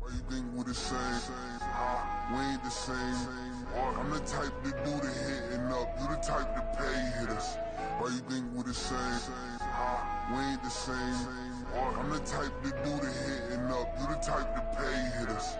Why you think we the same? We ain't the same. I'm the type to do the hitting up, you the type to pay hitters. Why you think we the same? We ain't the same. I'm the type to do the hitting up, you the type to pay hitters.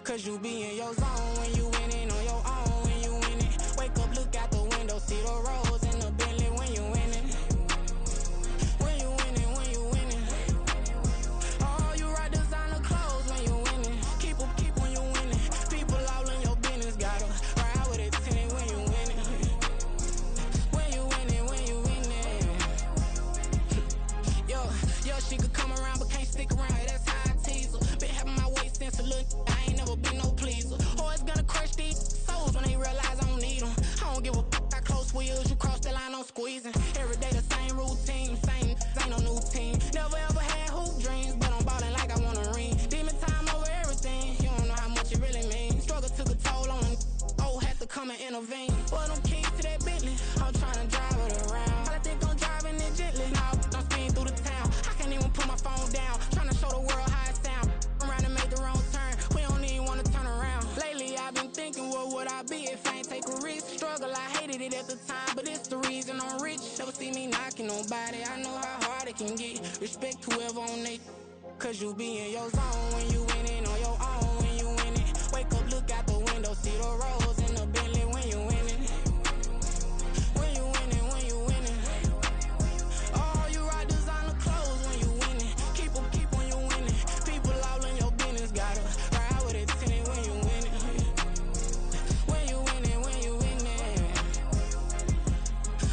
Cause you be in your zone when you winning on your own when you winning. Wake up, look out the window, see the rose in the Bentley when you winning. When you winning, when you winning. Oh, you rock designer clothes when you winning. Keep when you winning. People all in your business, gotta ride with it tinted when you winning. When you winning, when you winning. Yo, she could come around but can't stick around, that's how I tease her. Been having my waist since a little, I ain't never been no pleaser. Always gonna crush these souls when they realize I don't need them. I don't give a f***, I close wheels, you cross the line, I'm squeezing. Every day the same routine, ain't no new team. Never ever had hoop dreams, but I'm ballin' like I want a ring. Demon time over everything, you don't know how much it really means. Struggle took a toll on them, had to come and intervene. Boy, them keys to that Bentley, I'm tryna drive it around. I think I'm driving it gently, now I'm speeding through the town. I can't even put my phone down, tryna show the world how it sound. I'm around to make the wrong turn, we don't even wanna turn around. Lately I've been thinking, what would I be if I ain't take a risk? Struggle, I hated it at the time, but it's the reason I'm rich. Never see me knocking nobody, I know how hard it can get. Respect whoever on they, cause you be in your zone when you winning on your own when you winning. Wake up, look out the window, see the rose in the Bentley when you winning. When you winning, when you winning. Oh, you rock designer clothes when you winning. Keep when you winning. People all in your business, gotta ride with it tinted when you winning. When you winning, when you winning.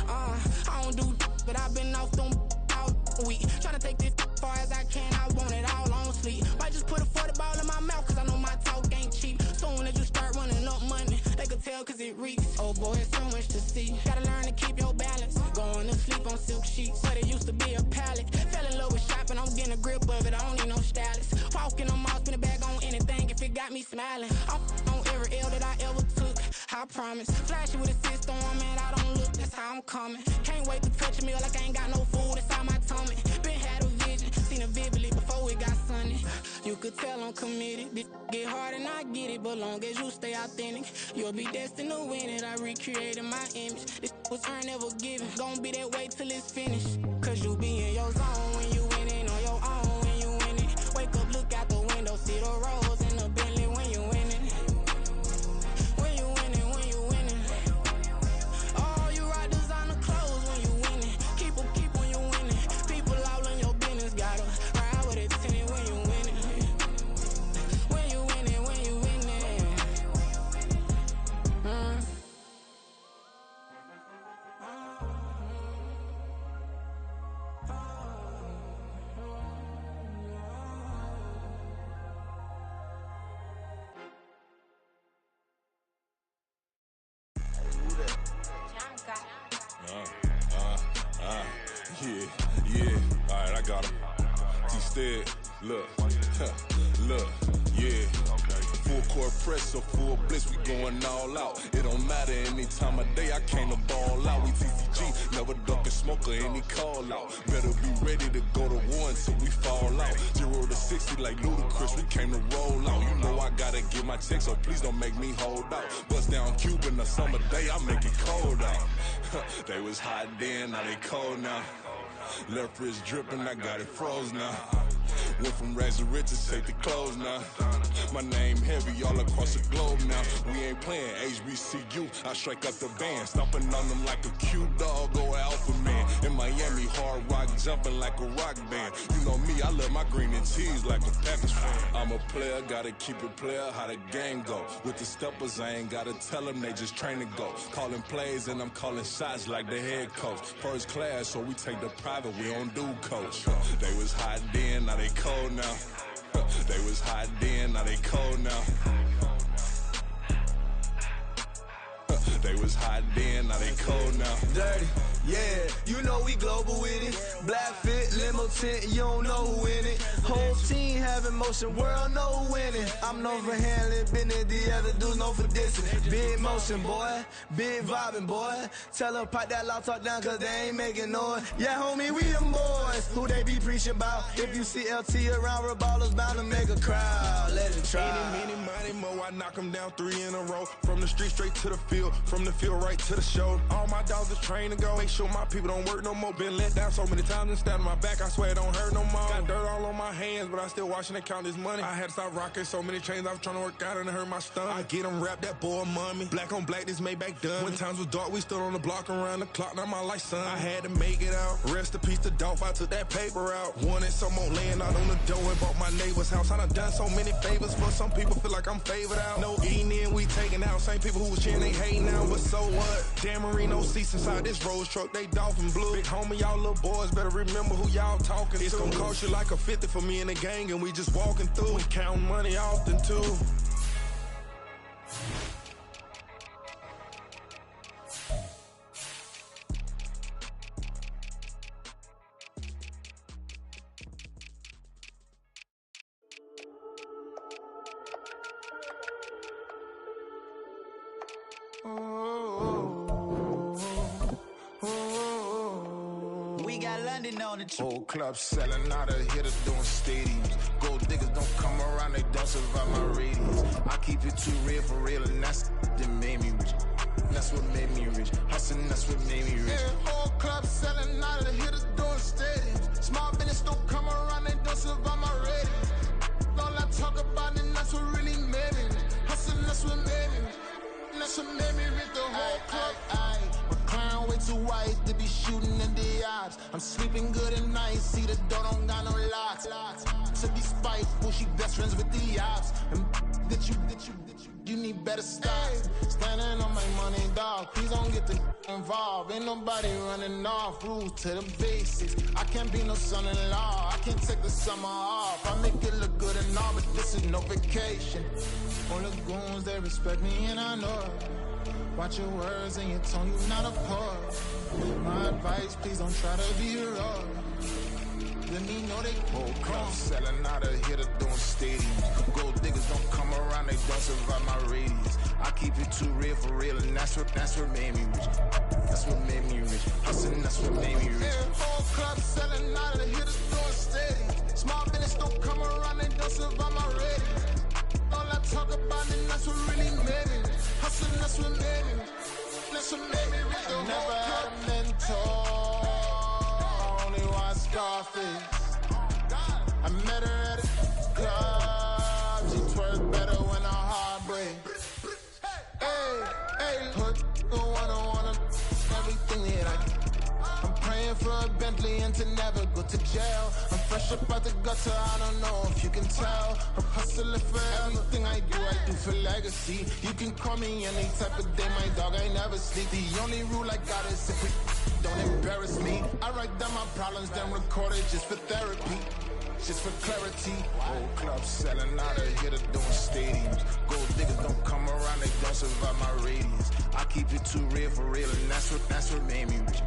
I don't do but I've been off them all week. Tryna take this far as I can, I want it all on sleep. Might just put a 40 ball in my mouth, cause I know my talk ain't cheap. Soon as you start running up money, they could tell cause it reeks. Oh boy, it's so much to see. Gotta learn to keep your balance. Going to sleep on silk sheets, but it used to be a pallet. Fell in love with shopping, I'm getting a grip of it, I don't need no stylist. Walking on mall, spin a bag on anything if it got me smiling. I'm on every L that I ever took, I promise. Flashy with a system, man, I don't look, that's how I'm coming. Can't wait to touch a meal like I ain't got no food inside my tummy. Been had a vision, seen it vividly before it got sunny. You could tell I'm committed, this get hard and I get it, but long as you stay authentic, you'll be destined to win it. I recreated my image, this was earned, never given. Gonna be that way till it's finished, cause you be in your zone when you winning on your own when you winning. Wake up, look out the window, see the rose in the Bentley when you winning. When you winning, when you winning. Oh, you rock designer clothes when you winning. Keep when you winning. People all in your business, gotta ride with it tinted when you winning. When you winning, when you winning. Yeah. Alright, I got him. T-Stead, look, yeah. Full court press, so full blitz, we going all out. It don't matter any time of day, I came to ball out. We TCG, never duck a smoker, any call out. Better be ready to go to war until we fall out. 0 to 60 like Ludacris, we came to roll out. You know I gotta get my check, so please don't make me hold out. Bust down Cuban a summer day, I make it cold out. They was hot then, now they cold now. Left wrist dripping, I got it froze now. Went from rags to riches, take the clothes now. My name heavy all across the globe now. We ain't playing HBCU, I strike up the band. Stomping on them like a cute dog or alpha man. In Miami, hard rock jumping like a rock band. You know me, I love my green and cheese like a Packers fan. I'm a player, gotta keep it player, how the game go. With the steppers, I ain't gotta tell them, they just train to go. Calling plays and I'm calling shots like the head coach. First class, so we take the private, we don't do coach. They was hot then, now they cold now. They was hot then, now they cold now. They was hot then, now they cold now. Dirty, yeah, you know we global with it. Black fit, limo tint, you don't know who in it. Whole team having motion, world know winning. I'm known for handling business, the other dudes known for dissing. Big motion, boy, big vibing, boy. Tell her pipe that loud talk down, cause they ain't making noise. Yeah, homie, we them boys, who they be preaching about. If you see LT around, Reballer's bound to make a crowd. Let it try. Any, money, mo, I knock them down 3 in a row. From the street straight to the field, from the field right to the show. All my dogs is trained to go. Make sure my people don't work no more. Been let down so many times and stabbed in my back, I swear it don't hurt no more. Got dirt all on my hands, but I still watching and count this money. I had to stop rocking so many chains, I was trying to work out and it hurt my stomach. I get them wrapped, that boy mommy. Black on black, this Maybach done. When times was dark, we stood on the block around the clock, now my life son. I had to make it out. Rest in peace to Dolph, I took that paper out. Wanted some more laying out on the door and bought my neighbor's house. I done so many favors for some people, feel like I'm favored out. No eating in, we taking out. Same people who was cheering, they hating now, but so what? Dan Marino seats inside this Rolls truck, they Dolphin blue. Big homie, y'all little boys better remember who y'all talking to. It's gonna cost you like a 50 for me and the gang, and we just walking through and counting money often too. We got London on the Whole club selling out of hitter doing stadiums. Gold diggers don't come around, they don't survive my radius. I keep it too real for real, and that's that made me rich. That's what made me rich. Hustling, that's what made me rich. Yeah, whole club selling out of hitters doing stadiums. Small business don't come around, they don't survive my radius. All I talk about it, that's what really made me rich. Hustling, that's what made me rich. That's what made me rich, the whole club. My clown way too white to be shooting in the odds. I'm sleeping good at night, see the door don't got no locks. To be spiteful, she best friends with the ops. And that you need better stop. Standing on my money, dog. Please don't get the involved. Ain't nobody running off. Rules to the basics. I can't be no son-in-law. I can't take the summer off. I make it look good and all, but this is no vacation. All the goons, they respect me and I know it. Watch your words and your tone, you not a pause. My advice, please don't try to be raw. Let me know they whole club selling out of hitter doing stadiums. Gold diggers don't come around, they don't survive my radius. I keep it too real for real, and that's what made me rich. That's what made me rich. Hustling, that's what made me rich. Yeah, whole club selling out of hitters doing stadiums. Small business don't come around, they don't survive my radius. All I talk about it, that's what really made me rich. Hustling, that's what made me rich. That's what made me rich. I never had a mentor. Scarface. I met her at a club. She twerk better when her heart breaks. Hey, put the wanna everything that I. I'm praying for a Bentley and to never go to jail. I'm fresh up out the gutter, I don't know if you can tell. I'm hustling for everything I do for legacy. You can call me any type of day, my dog, I never sleep. The only rule I got is if we don't embarrass me. I write down my problems, then record it just for therapy, just for clarity. Whole club selling out of hitter doing stadiums. Gold diggers don't come around, they don't survive my radius. I keep it too real for real, and that's what made me rich.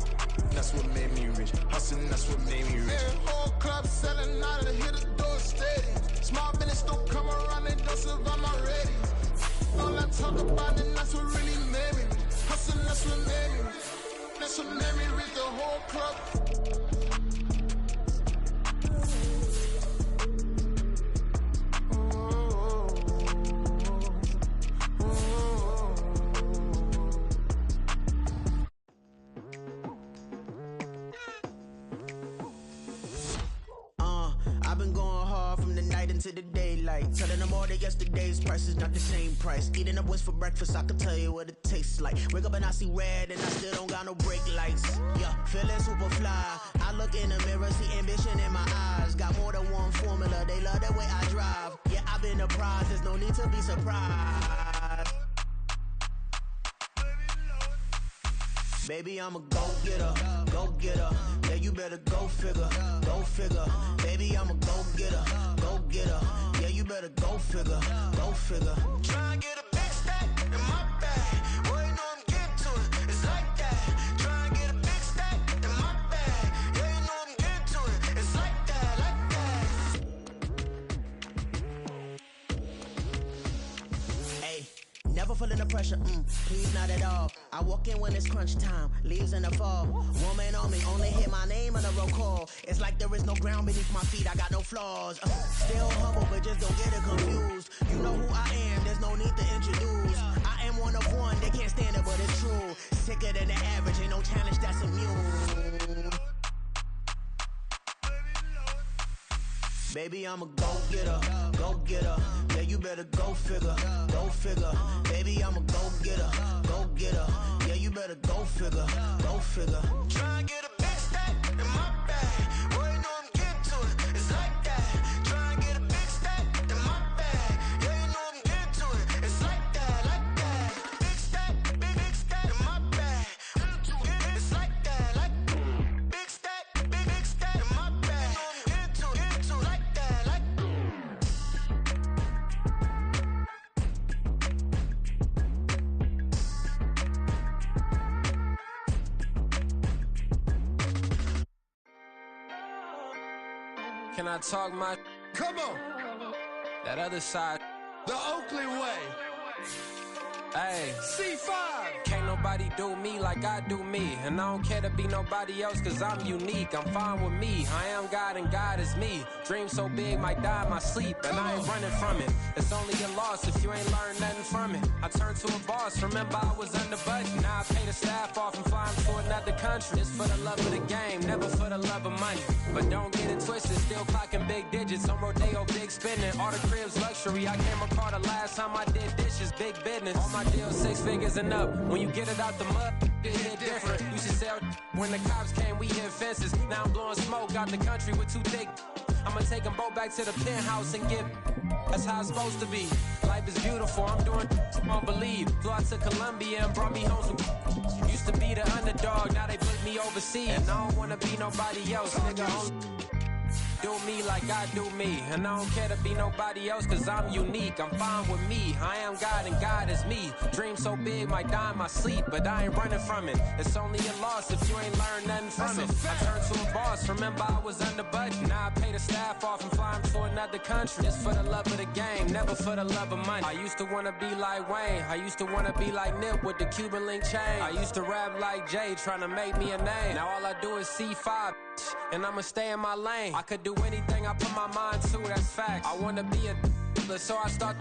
That's what made me rich. Hustling, that's what made me rich. Yeah, whole club selling out of hitters doing stadiums. Small business don't come around, they don't survive my radius. that's what really made me rich. Hustle, that's what made me rich. That's what made me rich, the whole club. I've been going hard from the night into the daylight. Telling them all that yesterday's price is not the same price. Eating up wings for breakfast, I can tell you what it tastes like. Wake up and I see red and I still don't got no brake lights. Yeah, feeling super fly. I look in the mirror, see ambition in my eyes. Got more than one formula, they love the way I drive. Yeah, I've been a prize, there's no need to be surprised. Baby, I'm a go-getter, go-getter. Yeah, you better go figure, go figure. Baby, I'm a go-getter, go-getter. Yeah, you better go figure, go figure. Try and get a big stack in my bag. Boy, you know I'm getting to it. It's like that. Try and get a big stack in my bag. Yeah, you know I'm getting to it. It's like that, like that. Hey, never feeling the pressure, please not at all. I walk in when it's crunch time, leaves in the fall. Woman on me, only hit my name on the roll call. It's like there is no ground beneath my feet, I got no flaws. Still humble, but just don't get it confused. You know who I am, there's no need to introduce. I am one of one, they can't stand it, but it's true. Sicker than the average, ain't no challenge that's immune. Baby, I'm a go-getter, go-getter. Yeah, you better go figure, go figure. Baby, I'm a go-getter, go-getter. Yeah, you better go figure, go figure. Try and get a big stack in my bag. Boy, you know I'm getting to it. It's like that. Try and get a big stack in my bag. Yeah, you know I'm getting to it. It's like that, like that. Big stack, big stack in my bag. It's like that, like big stack, big stack in my bag. You know I'm getting to it, like that, like. Can I talk my? Come on. That other side. The Oakley way. Hey. C5. Can't nobody do me like I do me. And I don't care to be nobody else cause I'm unique. I'm fine with me. I am God and God is me. Dream so big might die in my sleep. And I ain't running from it. It's only a loss if you ain't learned nothing from it. I turned to a boss. Remember I was under budget. Now I pay the staff off and fly to another country. It's for the love of the game, never for the love of money. But don't get it twisted. Still clocking big digits. On Rodeo, big spending. All the cribs luxury. I can't recall the last time I did dishes. Big business. All my deals 6 figures and up. When you get it out the mud, it hit different. You should sell when the cops came, we hit fences. Now I'm blowing smoke out the country with 2 thick. I'ma take them both back to the penthouse and give. That's how it's supposed to be. Life is beautiful, I'm doing I don't believe. Flew out to Colombia and brought me home some. Used to be the underdog, now they put me overseas. And I don't wanna be nobody else, nigga. Do me like I do me. And I don't care to be nobody else cause I'm unique. I'm fine with me. I am God and God is me. Dream so big might die in my sleep, but I ain't running from it. It's only a loss if you ain't learned nothing from it. I turned to a boss. Remember I was under budget. Now I pay the staff off and fly to another country. It's for the love of the game, never for the love of money. I used to wanna be like Wayne. I used to wanna be like Nip with the Cuban link chain. I used to rap like Jay, trying to make me a name. Now all I do is C5, and I'ma stay in my lane. I could do anything I put my mind to, that's fact. I wanna be a so I start.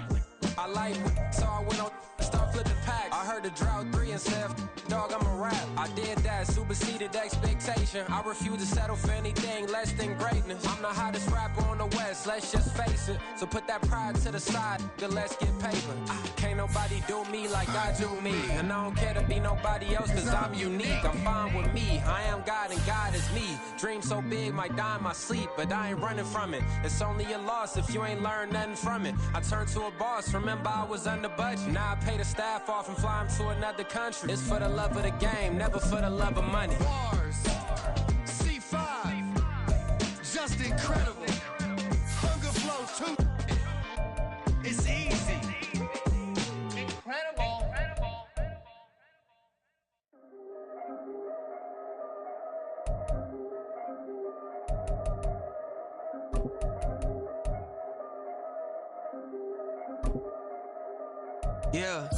I like so I went on start flipping pack. I heard the drought 3 and said, dog, I'm a rap. I did that, superseded expectation. I refuse to settle for anything less than greatness. I'm the hottest rapper on the West, let's just face it. So put that pride to the side, then let's get paper. Can't nobody do me like I do me. And I don't care to be nobody else cause I'm unique. I'm fine with me, I am God and God is me. Dream so big might die in my sleep, but I ain't running from it. It's only a loss if you ain't learned nothing from it. I turned to a boss, remember I was under budget. Now I pay the staff off and fly to another country. It's for the love of the game, never for the love of money. Bars, C5, just incredible. Hunger flow 2. It's easy. Incredible. Yeah.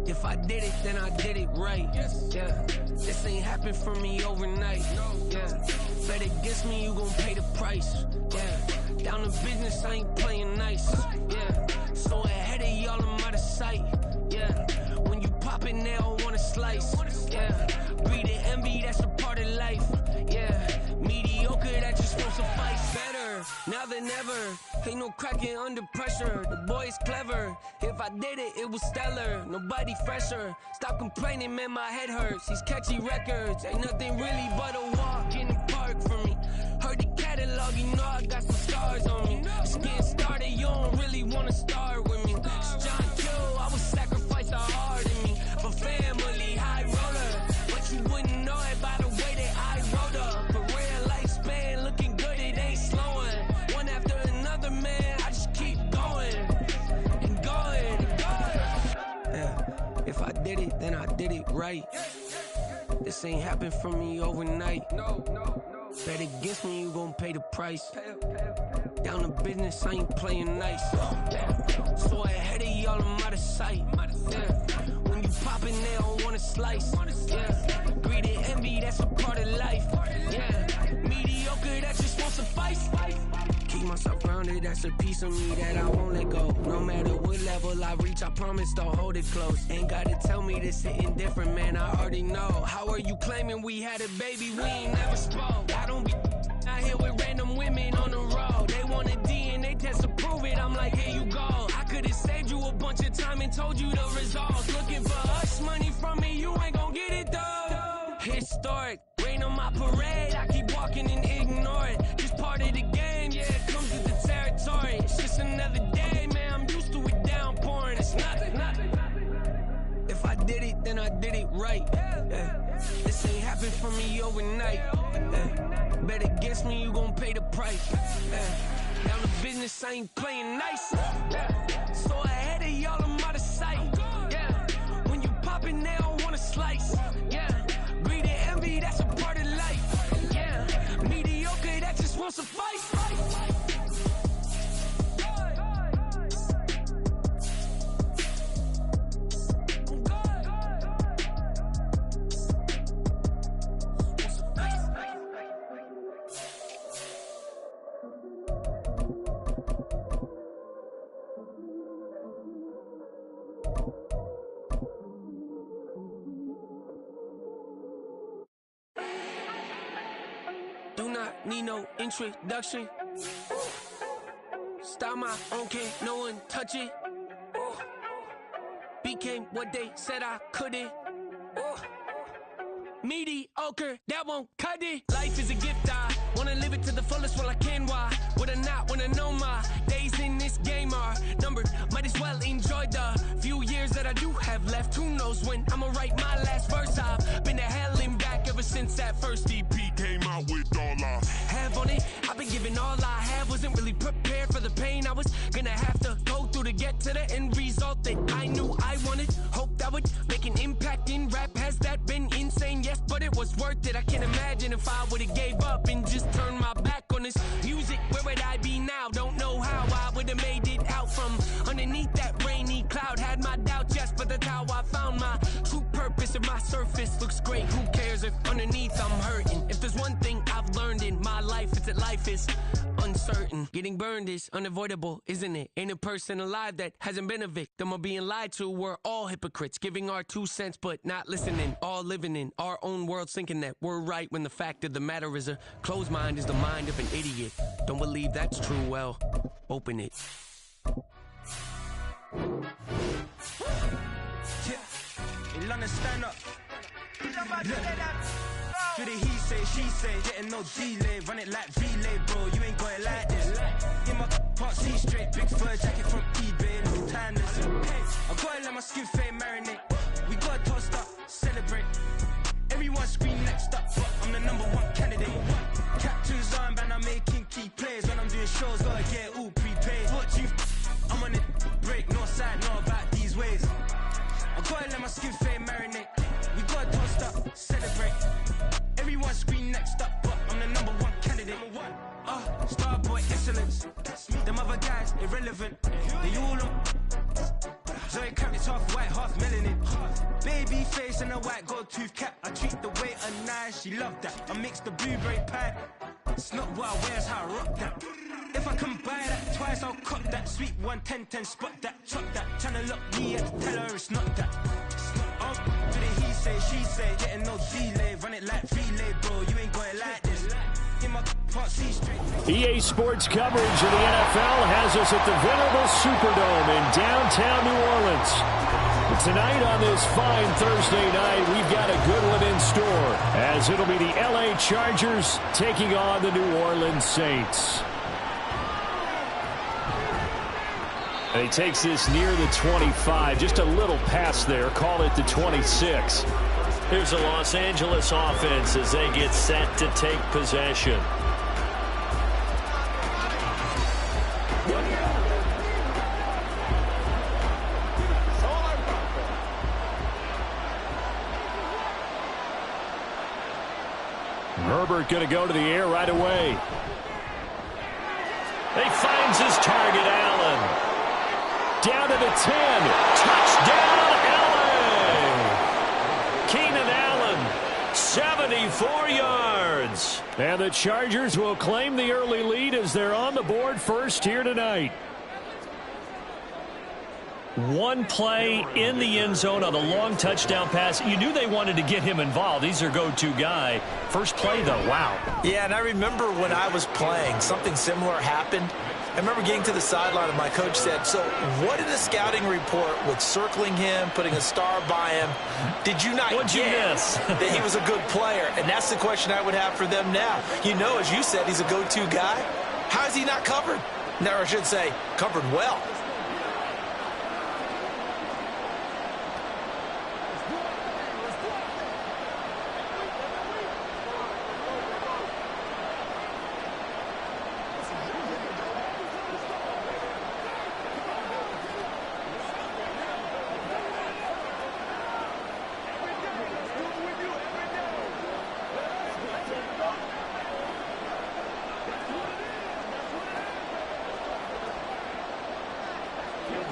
If I did it, then I did it right. Yeah, this ain't happened for me overnight. Yeah, bet against me, you gon' pay the price. Yeah, down to business, I ain't playing nice. Yeah, so ahead of y'all, I'm out of sight. Yeah, when you poppin', they don't wanna slice. Yeah, breed of envy, that's a part of life. Yeah, mediocre, that just won't suffice. Better now than ever. Ain't no cracking under pressure. The boy's clever. If I did it, it was stellar. Nobody fresher. Stop complaining, man, my head hurts. These catchy records ain't nothing really but a walk in the park for me. Heard the catalog, you know I got some stars on me. Just getting started, you don't really wanna start with me. It's John Kill, I would sacrifice a heart in me for family, high roller. But you wouldn't know it by the way that I wrote up. For real lifespan, looking good, it ain't slowing. One after another, man, I just keep going and going and going. Yeah, if I did it, then I did it right. This ain't happened for me overnight. No. Bet against me, you gon' pay the price. Down to business, I ain't playing nice. Yeah. So ahead of y'all, I'm out of sight. Yeah. When you poppin', they don't wanna slice. Yeah. Greed and envy, that's a part of life. Yeah. Mediocre, that just won't suffice. Keep myself grounded, that's a piece of me that I won't let go. No matter what level I reach, I promise to hold it close. Ain't gotta tell me this sitting different, man, I already know. How are you claiming we had a baby, we ain't never spoke? I don't be out here with random women on the road. They want a DNA test to prove it, I'm like, here you go. I could've saved you a bunch of time and told you the results. Looking for us money from me, you ain't gon' get it though. Historic, rain on my parade, I keep walking and ignore it. Just part of the game, yeah, it comes with the territory. It's just another day, man, I'm used to it downpouring. It's nothing. If I did it, then I did it right. Yeah. This ain't happened for me overnight. Yeah. Bet against me, you gon' pay the price. Yeah. Down to business, I ain't playing nice. Yeah. So ahead of y'all, I'm out of sight. Yeah. When you poppin', they don't wanna slice. Yeah. Greed and envy, that's a part of life. Yeah. Mediocre, that just won't suffice. Do not need no introduction. Start my own, can't no one touch it. Became what they said I couldn't. Mediocre, that won't cut it. Life is a gift, I wanna live it to the fullest while I can. Why would I not wanna know my days in this game are numbered? Might as well enjoy the few years that I do have left. Who knows when I'ma write my last verse? I've been to hell and back ever since that first EP came out with all I have on it. I've been giving all I have, wasn't really prepared for the pain I was gonna have to go through to get to the end result that I knew I wanted. Hope that would make an impact in rap. Has that been insane? Yes, but it was worth it. I can't imagine if I would've gave up and just turned my back on this music. Where would I be now? Don't know how I would've made it out from underneath that rainy cloud. Had my doubts, yes, but that's how I found my true purpose. If my surface looks great, who cares if underneath I'm hurting? If there's one thing I've learned in my life, it's that life is uncertain. Getting burned is unavoidable, isn't it? Ain't a person alive that hasn't been a victim of being lied to. We're all hypocrites, giving our 2 cents but not listening. All living in our own world, thinking that we're right when the fact of the matter is a closed mind is the mind of an idiot. Don't believe that's true? Well, open it. Yeah, London, stand up. Do the he say, she say, getting no delay. Run it like relay, bro, you ain't got it like this. In my can't see straight, big fur jacket from eBay, no timeless. Hey, I gotta let my skin fade marinate. We gotta toast up, celebrate. Everyone scream next up, but I'm the #1 candidate. Captain's armband, I'm making key plays. When I'm doing shows, gotta get all prepaid. What you I'm on it, break, no side, no about these ways. I gotta let my skin fade marinate. We gotta toast up, celebrate. Everyone scream next up, but I'm the #1 candidate. Starboy excellence. Them other guys irrelevant. They all on. Zoe Cherry crap, it's half white, half melanin. Baby face and a white gold tooth cap. I treat the waiter nice, she love that. I mix the blueberry pie. It's not what I wear, it's how I rock that. If I can buy that twice, I'll cop that. Sweet 110, spot that, chop that. Tryna lock me, I can tell her it's not that. Oh, do the he say, she say, getting no delay. Run it like relay, bro, you ain't got it like this. In my part C street. EA Sports coverage of the NFL has us at the venerable Superdome in downtown New Orleans. But tonight on this fine Thursday night, we've got a good one in store, as it'll be the LA Chargers taking on the New Orleans Saints. And he takes this near the 25, just a little pass there, call it the 26. Here's the Los Angeles offense as they get set to take possession. Herbert going to go to the air right away. He finds his target, Allen. Down to the 10. Touchdown, LA! Keenan Allen, 74 yards. And the Chargers will claim the early lead as they're on the board first here tonight. One play in the end zone on a long touchdown pass. You knew they wanted to get him involved. He's their go-to guy. First play, though, wow. Yeah, and I remember when I was playing, something similar happened. I remember getting to the sideline and my coach said, so what in the scouting report with circling him, putting a star by him, did you not What'd you miss? that he was a good player? And that's the question I would have for them now. You know, as you said, he's a go-to guy. How is he not covered? No, I should say, covered well.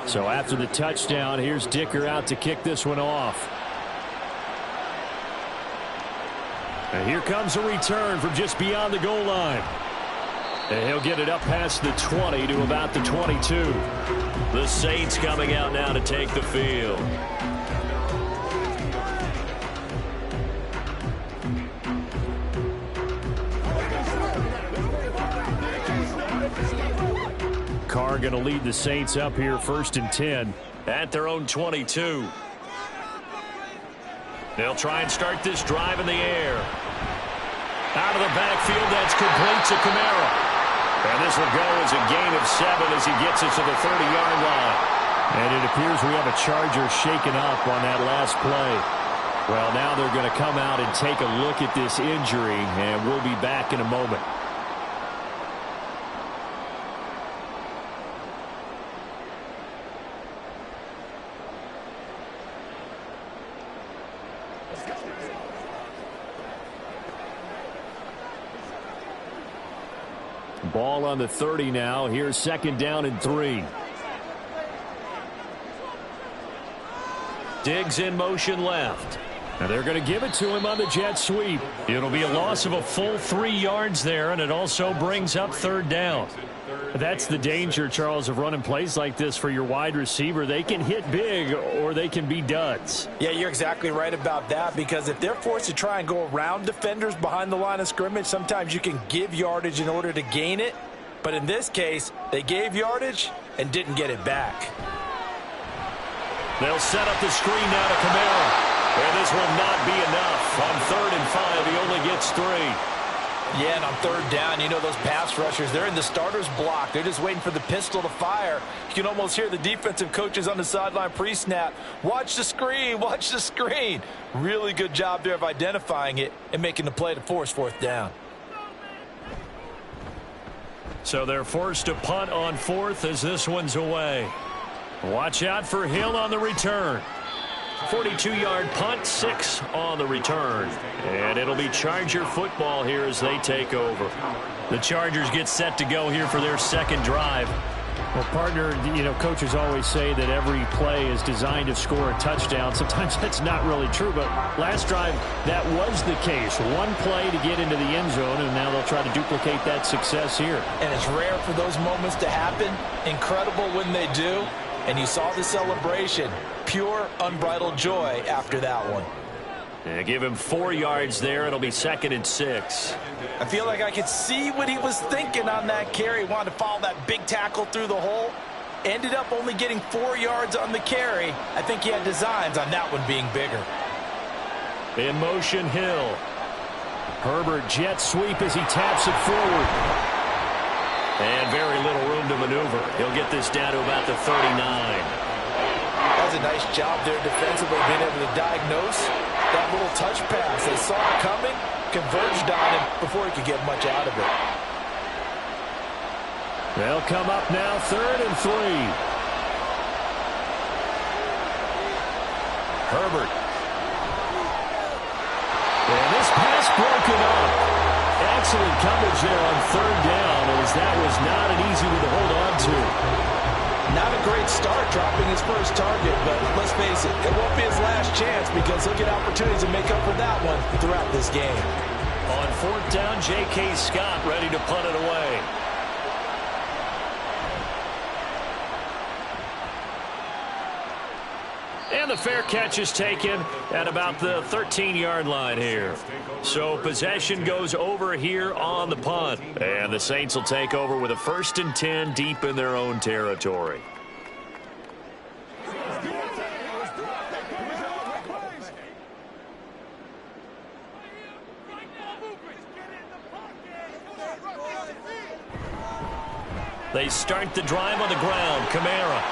So after the touchdown, here's Dicker out to kick this one off. And here comes a return from just beyond the goal line. And he'll get it up past the 20 to about the 22. The Saints coming out now to take the field. Carr going to lead the Saints up here first and 10. At their own 22. They'll try and start this drive in the air. Out of the backfield, that's complete to Kamara. And this will go as a gain of 7 as he gets it to the 30-yard line. And it appears we have a Charger shaken up on that last play. Well, now they're going to come out and take a look at this injury, and we'll be back in a moment. Ball on the 30 now. Here's second down and 3. Diggs in motion left. And they're going to give it to him on the jet sweep. It'll be a loss of a full 3 yards there, and it also brings up third down. That's the danger, Charles, of running plays like this for your wide receiver. They can hit big or they can be duds. Yeah, you're exactly right about that, because if they're forced to try and go around defenders behind the line of scrimmage, sometimes you can give yardage in order to gain it. But in this case, they gave yardage and didn't get it back. They'll set up the screen now to Kamara. And this will not be enough. On 3rd and 5, he only gets 3. Yeah, and on third down, you know those pass rushers, they're in the starter's block. They're just waiting for the pistol to fire. You can almost hear the defensive coaches on the sideline pre-snap. Watch the screen, watch the screen. Really good job there of identifying it and making the play to force 4th down. So they're forced to punt on 4th as this one's away. Watch out for Hill on the return. 42-yard punt, 6 on the return. And it'll be Charger football here as they take over. The Chargers get set to go here for their second drive. Well, partner, coaches always say that every play is designed to score a touchdown. Sometimes that's not really true, but last drive, that was the case. One play to get into the end zone, and now they'll try to duplicate that success here. And it's rare for those moments to happen. Incredible when they do. And you saw the celebration. Pure, unbridled joy after that one. Yeah, give him 4 yards there. It'll be 2nd and 6. I feel like I could see what he was thinking on that carry. Wanted to follow that big tackle through the hole. Ended up only getting 4 yards on the carry. I think he had designs on that one being bigger. In motion, Hill. Herbert jet sweep as he taps it forward. And very little room to maneuver. He'll get this down to about the 39. That was a nice job there defensively, being able to diagnose that little touch pass. They saw it coming, converged on him before he could get much out of it. They'll come up now, 3rd and 3. Herbert. And this pass broken up. Excellent coverage there on 3rd down, as that was not an easy one to hold on to. Not a great start dropping his first target, but let's face it, it won't be his last chance because he'll get opportunities to make up for that one throughout this game. On 4th down, J.K. Scott ready to punt it away. And the fair catch is taken at about the 13-yard line here. So possession goes over here on the punt. And the Saints will take over with a 1st and 10 deep in their own territory. They start the drive on the ground. Kamara.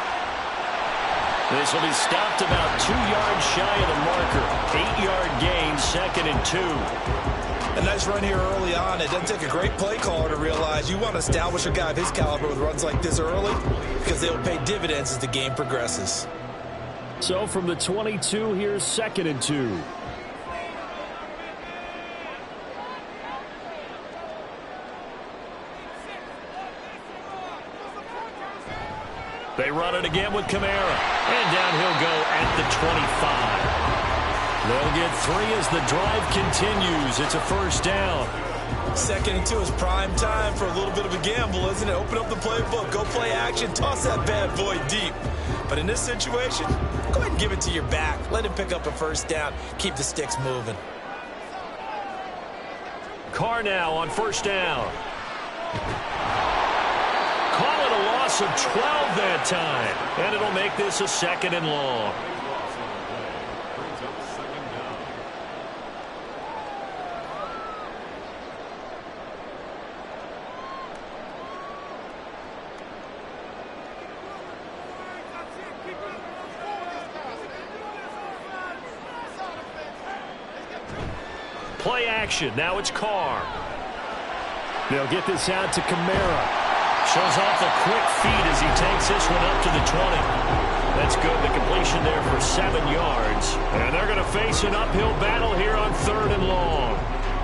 This will be stopped about 2 yards shy of the marker. 8-yard gain, 2nd and 2. A nice run here early on. It doesn't take a great play caller to realize you want to establish a guy of his caliber with runs like this early because they will pay dividends as the game progresses. So from the 22, here's 2nd and 2. They run it again with Kamara. And down he'll go at the 25. They'll get 3 as the drive continues. It's a 1st down. 2nd and 2 is prime time for a little bit of a gamble, isn't it? Open up the playbook. Go play action. Toss that bad boy deep. But in this situation, go ahead and give it to your back. Let him pick up a 1st down. Keep the sticks moving. Carr now on 1st down. Call it a loss of 12 that time. And it'll make this a 2nd and long. Play action. Now it's Carr. They'll get this out to Kamara. Shows off a quick feed as he takes this one up to the 20. That's good. The completion there for 7 yards. And they're going to face an uphill battle here on 3rd and long.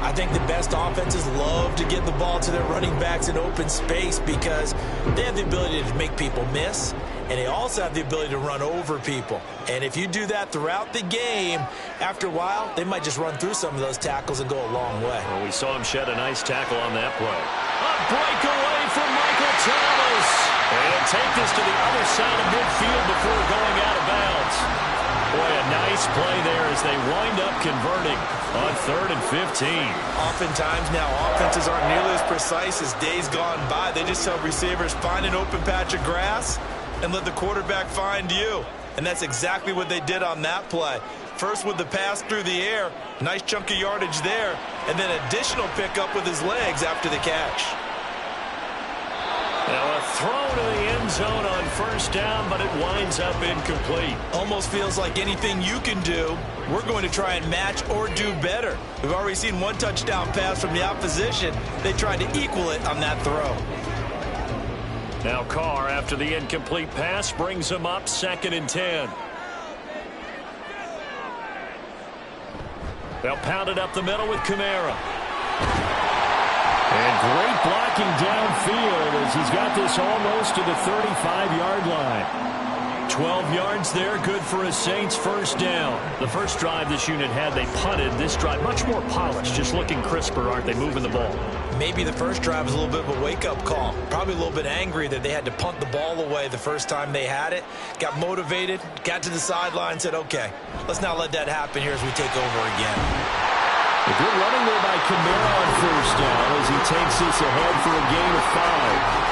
I think the best offenses love to get the ball to their running backs in open space because they have the ability to make people miss, and they also have the ability to run over people. And if you do that throughout the game, after a while, they might just run through some of those tackles and go a long way. Well, we saw him shed a nice tackle on that play. A breakaway from Michael Thomas. And take this to the other side of midfield before going out of bounds. Boy, a nice play there as they wind up converting on 3rd and 15. Oftentimes now, offenses aren't nearly as precise as days gone by. They just tell receivers, find an open patch of grass and let the quarterback find you. And that's exactly what they did on that play. First with the pass through the air, nice chunk of yardage there, and then additional pickup with his legs after the catch. Now a throw to the end zone on 1st down, but it winds up incomplete. Almost feels like anything you can do, we're going to try and match or do better. We've already seen 1 touchdown pass from the opposition. They tried to equal it on that throw. Now Carr, after the incomplete pass, brings him up 2nd and 10. They'll pound it up the middle with Kamara. And great blocking downfield as he's got this almost to the 35-yard line. 12 yards there, good for a Saints first down. The first drive this unit had, they punted. This drive, much more polished, just looking crisper, aren't they, moving the ball? Maybe the first drive was a little bit of a wake-up call. Probably a little bit angry that they had to punt the ball away the first time they had it. Got motivated, got to the sideline, said, okay, let's not let that happen here as we take over again. A good running there by Kamara on first down as he takes this ahead for a gain of 5.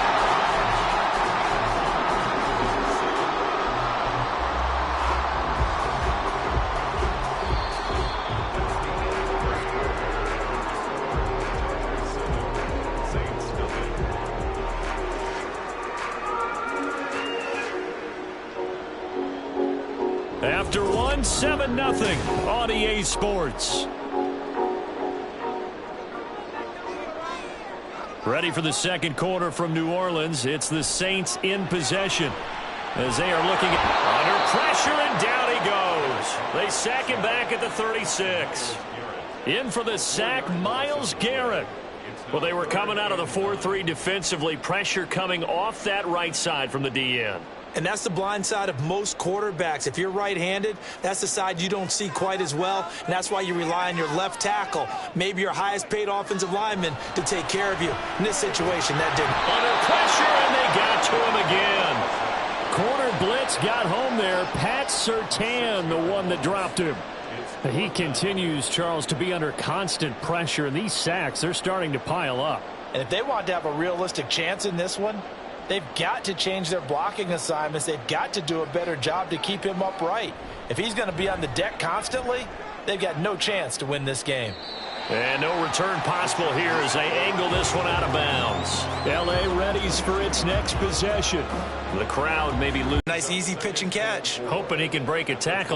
After one, 7-0 on EA Sports. Ready for the second quarter from New Orleans. It's the Saints in possession as they are looking under pressure, and down he goes. They sack him back at the 36. In for the sack, Myles Garrett. Well, they were coming out of the 4-3 defensively. Pressure coming off that right side from the DN. And that's the blind side of most quarterbacks. If you're right-handed, that's the side you don't see quite as well, and that's why you rely on your left tackle, maybe your highest-paid offensive lineman, to take care of you. In this situation, that didn't. Under pressure, and they got to him again. Corner blitz got home there. Pat Surtain, the one that dropped him. He continues, Charles, to be under constant pressure, and these sacks, they're starting to pile up. And if they want to have a realistic chance in this one, they've got to change their blocking assignments. They've got to do a better job to keep him upright. If he's going to be on the deck constantly, they've got no chance to win this game. And no return possible here as they angle this one out of bounds. L.A. readies for its next possession. The crowd may be losing. Nice easy pitch and catch. Hoping he can break a tackle.